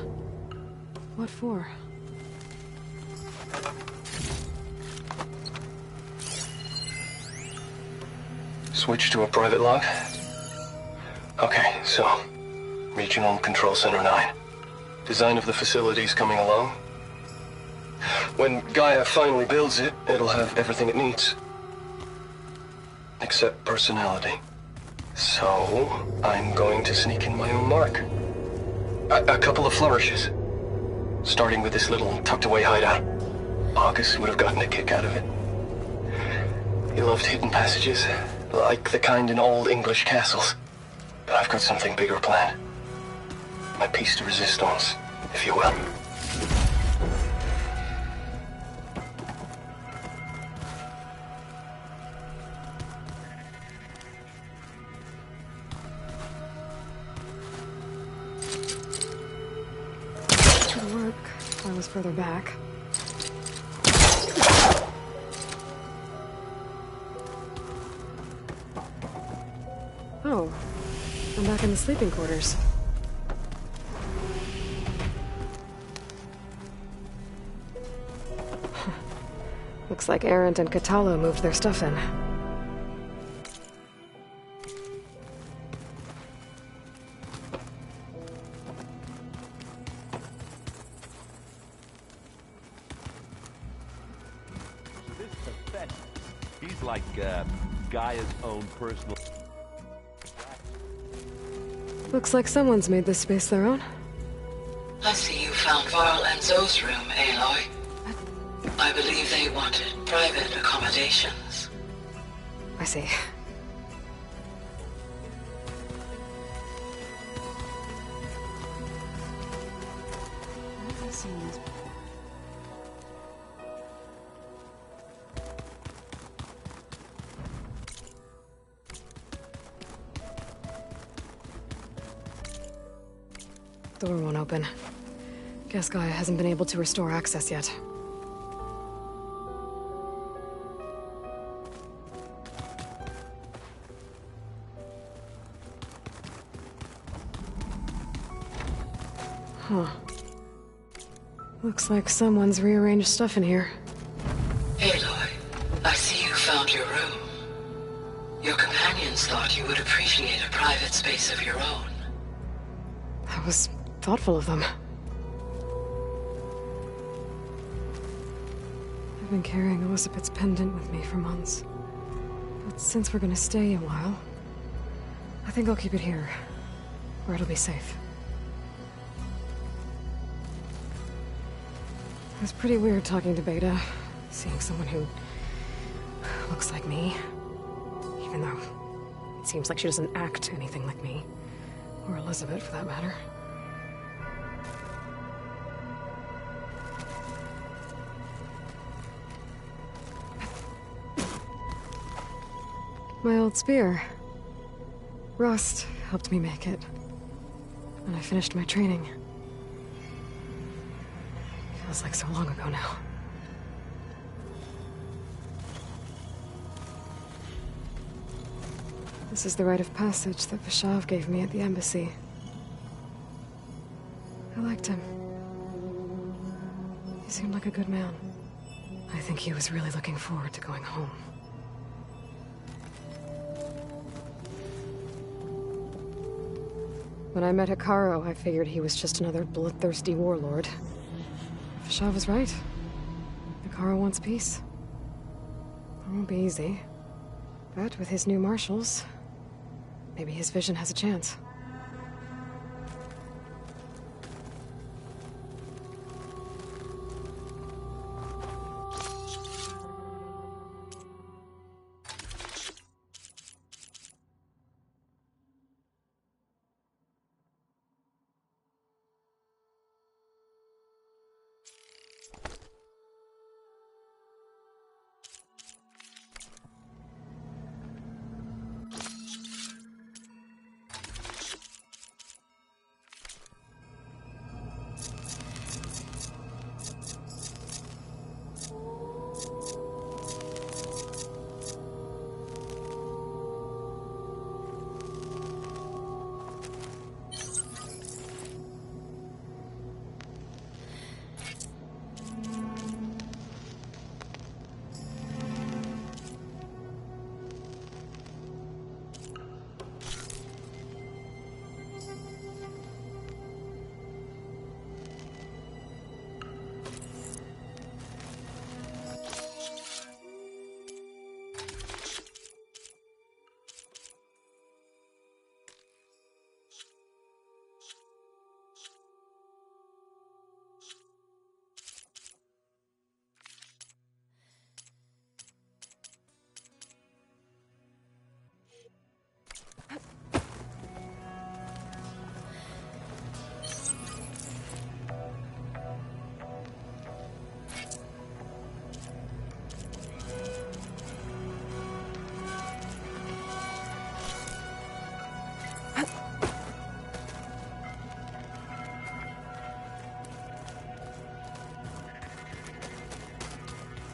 What for? Switch to a private log? Okay, so... Regional Control Center 9. Design of the facility's coming along. When Gaia finally builds it, it'll have everything it needs. Except personality. So, I'm going to sneak in my own mark. A couple of flourishes. Starting with this little tucked-away hideout. August would have gotten a kick out of it. He loved hidden passages, like the kind in old English castles. But I've got something bigger planned. My piece de resistance, if you will. Good work if I was further back. Oh, I'm back in the sleeping quarters. Looks like Arendt and Catalo moved their stuff in. He's like Gaia's own personal... Looks like someone's made this space their own. I see you found Varl and Zoe's room, Aloy. I believe they wanted private accommodations. I see. Door won't open. Guess Gaia hasn't been able to restore access yet. Huh. Looks like someone's rearranged stuff in here. Aloy, I see you found your room. Your companions thought you would appreciate a private space of your own. That was thoughtful of them. I've been carrying Elizabeth's pendant with me for months. But since we're gonna stay a while, I think I'll keep it here, where it'll be safe. It was pretty weird talking to Beta, seeing someone who looks like me. Even though it seems like she doesn't act anything like me. Or Elizabeth, for that matter. My old spear. Rust helped me make it. And I finished my training. Feels like so long ago now. This is the rite of passage that Vashav gave me at the embassy. I liked him. He seemed like a good man. I think he was really looking forward to going home. When I met Hikaru, I figured he was just another bloodthirsty warlord. Vashav was right. Hikaru wants peace. It won't be easy. But with his new marshals, maybe his vision has a chance.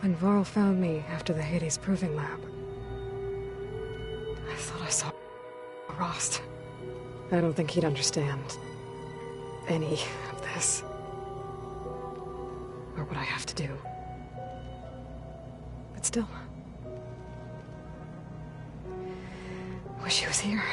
When Varl found me after the Hades Proving Lab, I thought I saw Rost. I don't think he'd understand any of this. Or what I have to do. But still, wish he was here.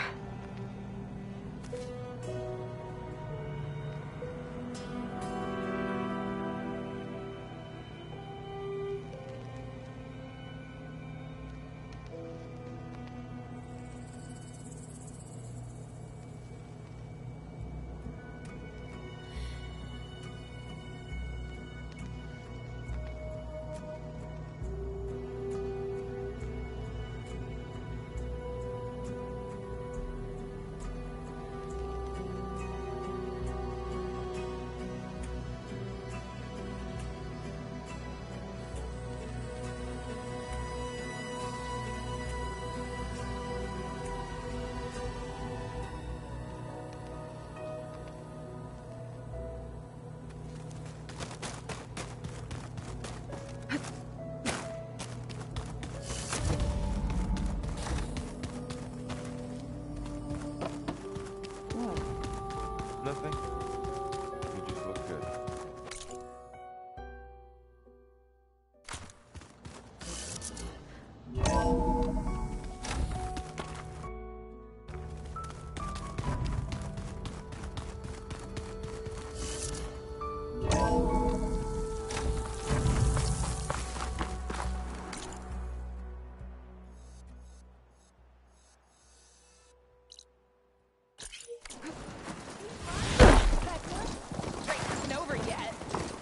Nothing? You just look good.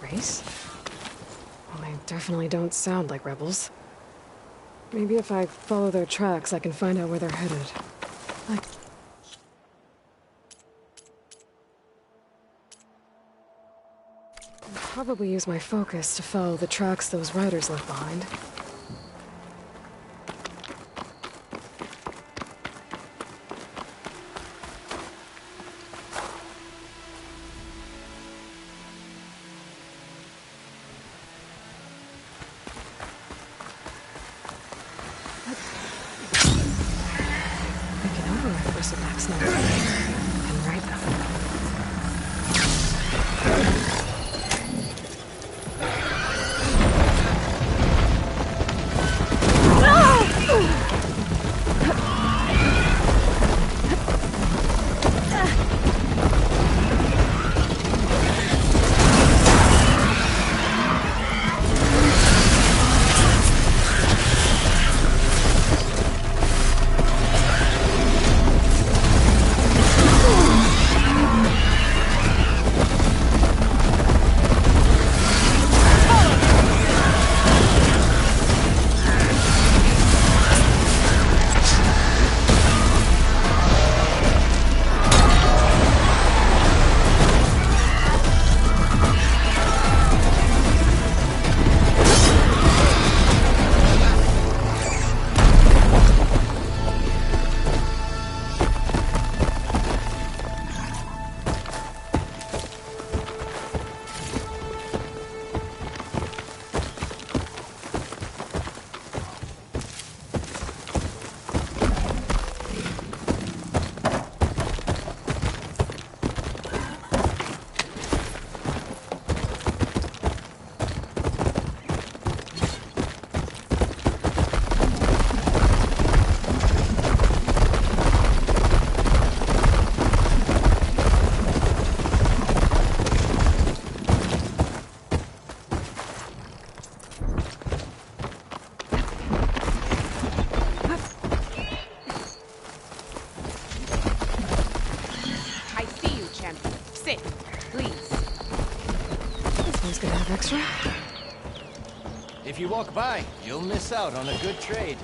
Race? Well, they definitely don't sound like rebels. Maybe if I follow their tracks, I can find out where they're headed. I'll probably use my focus to follow the tracks those riders left behind. Thinking over my first attacks now. And right now. Extra? If you walk by, you'll miss out on a good trade.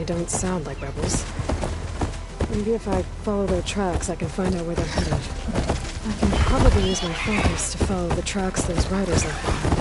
certainly don't sound like rebels. Maybe if I follow their tracks, I can find out where they're headed. I can probably use my focus to follow the tracks those riders left behind.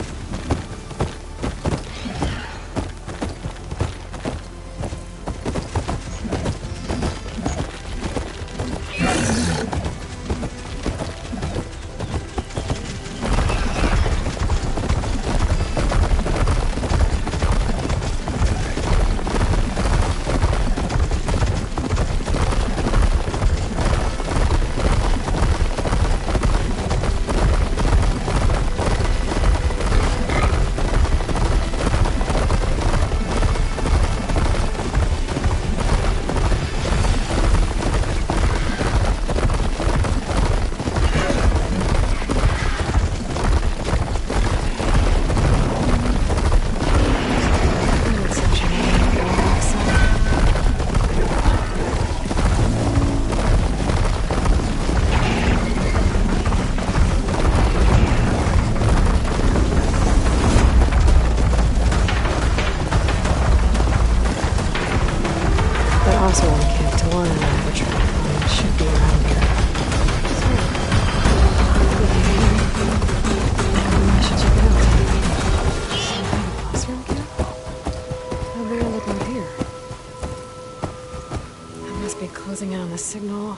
Closing in on the signal.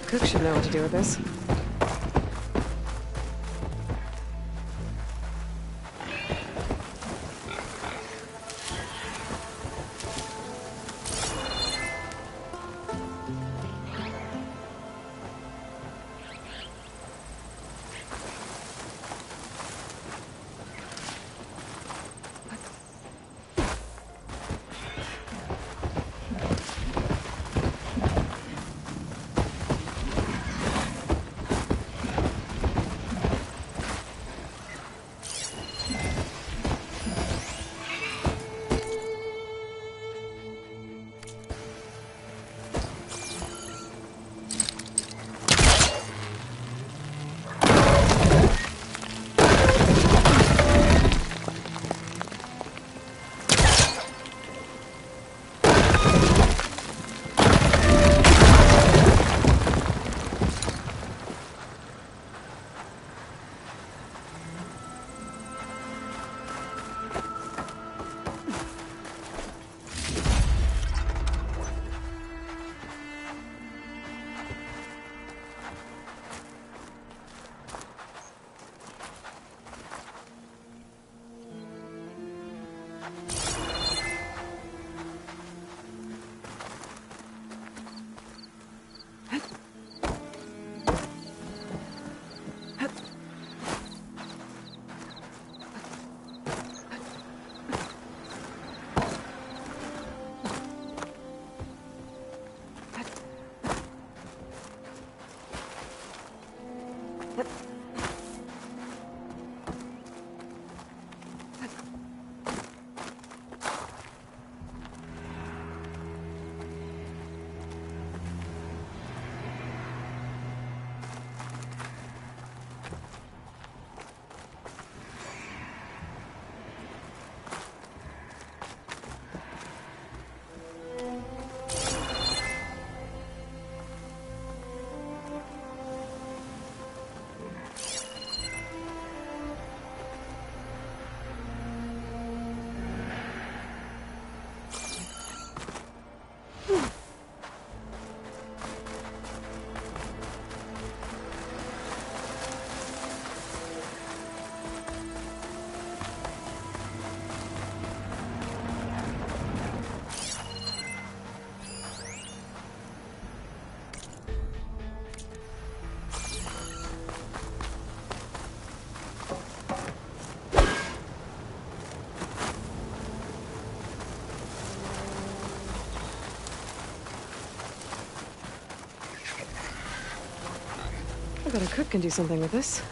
Cook should know what to do with this. bet a cook can do something with this.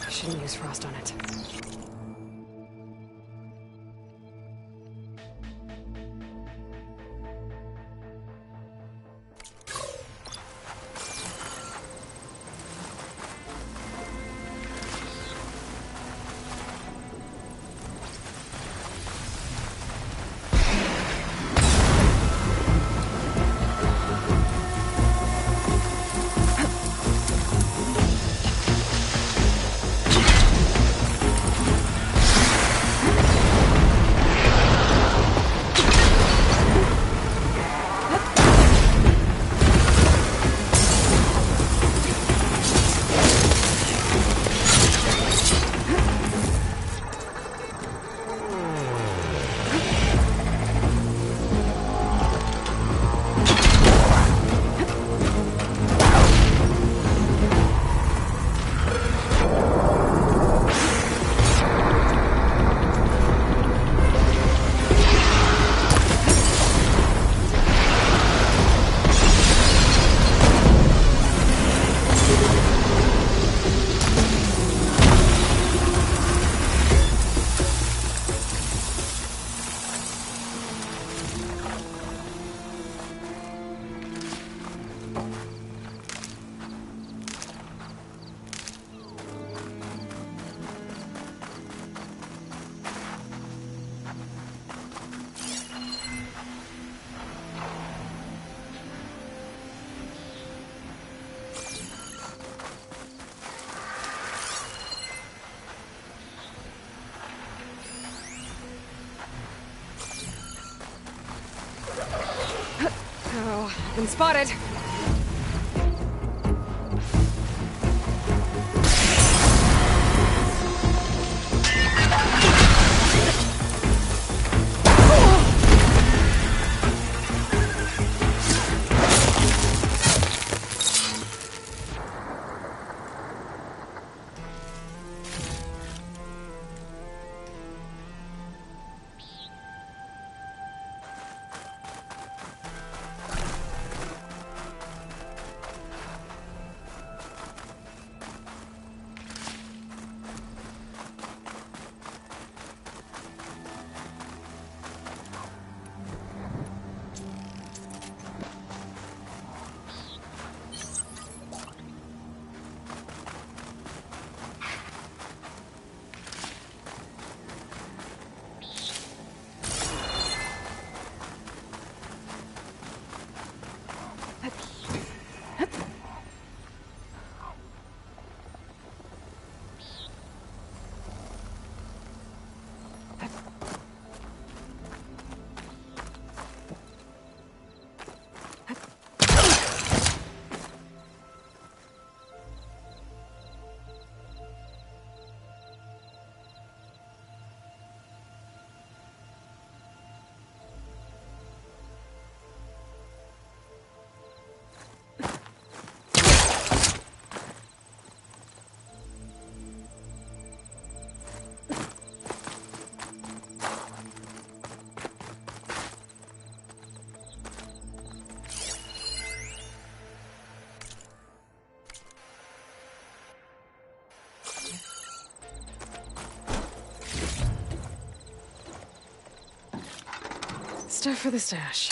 Shouldn't use frost on it. Been spotted. Stuff for the stash.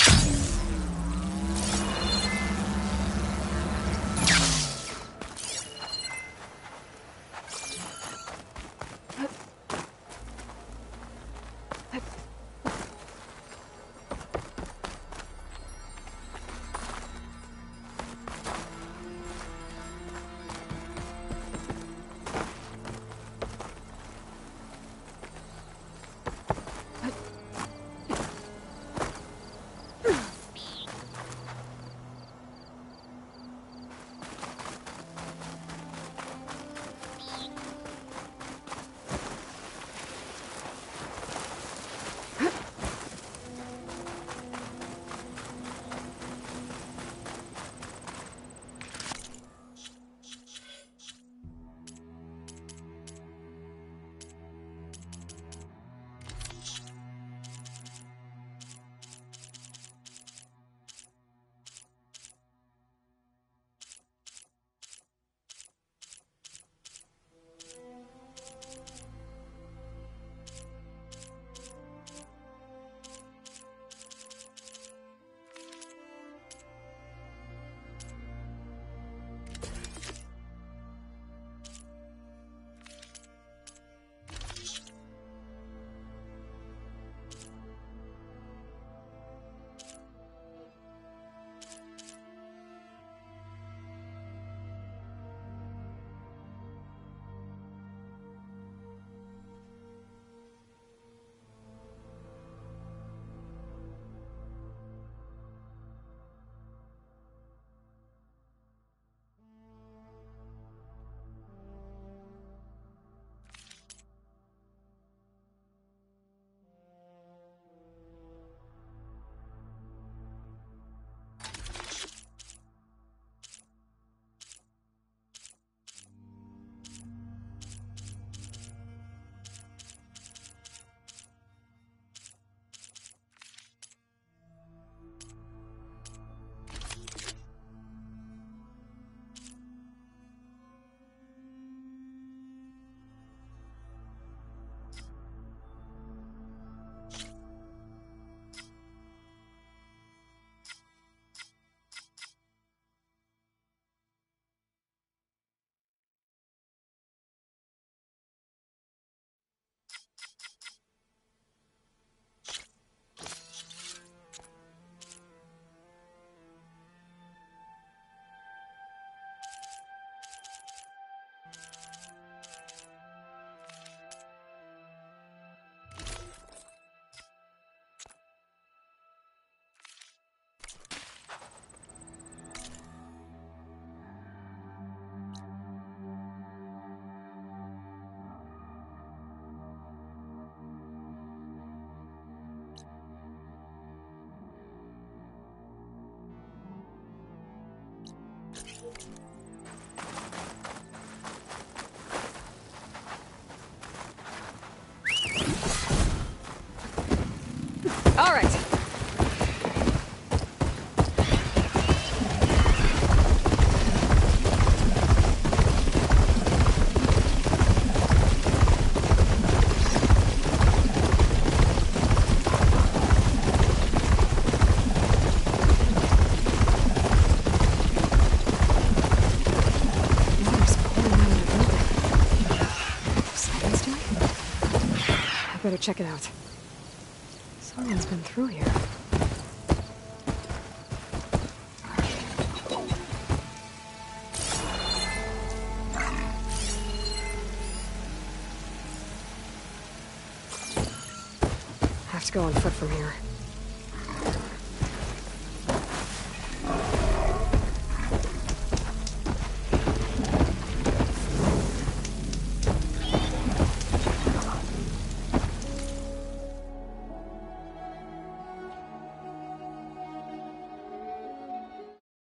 All right. Better check it out. Someone's been through here. Have to go on foot from here.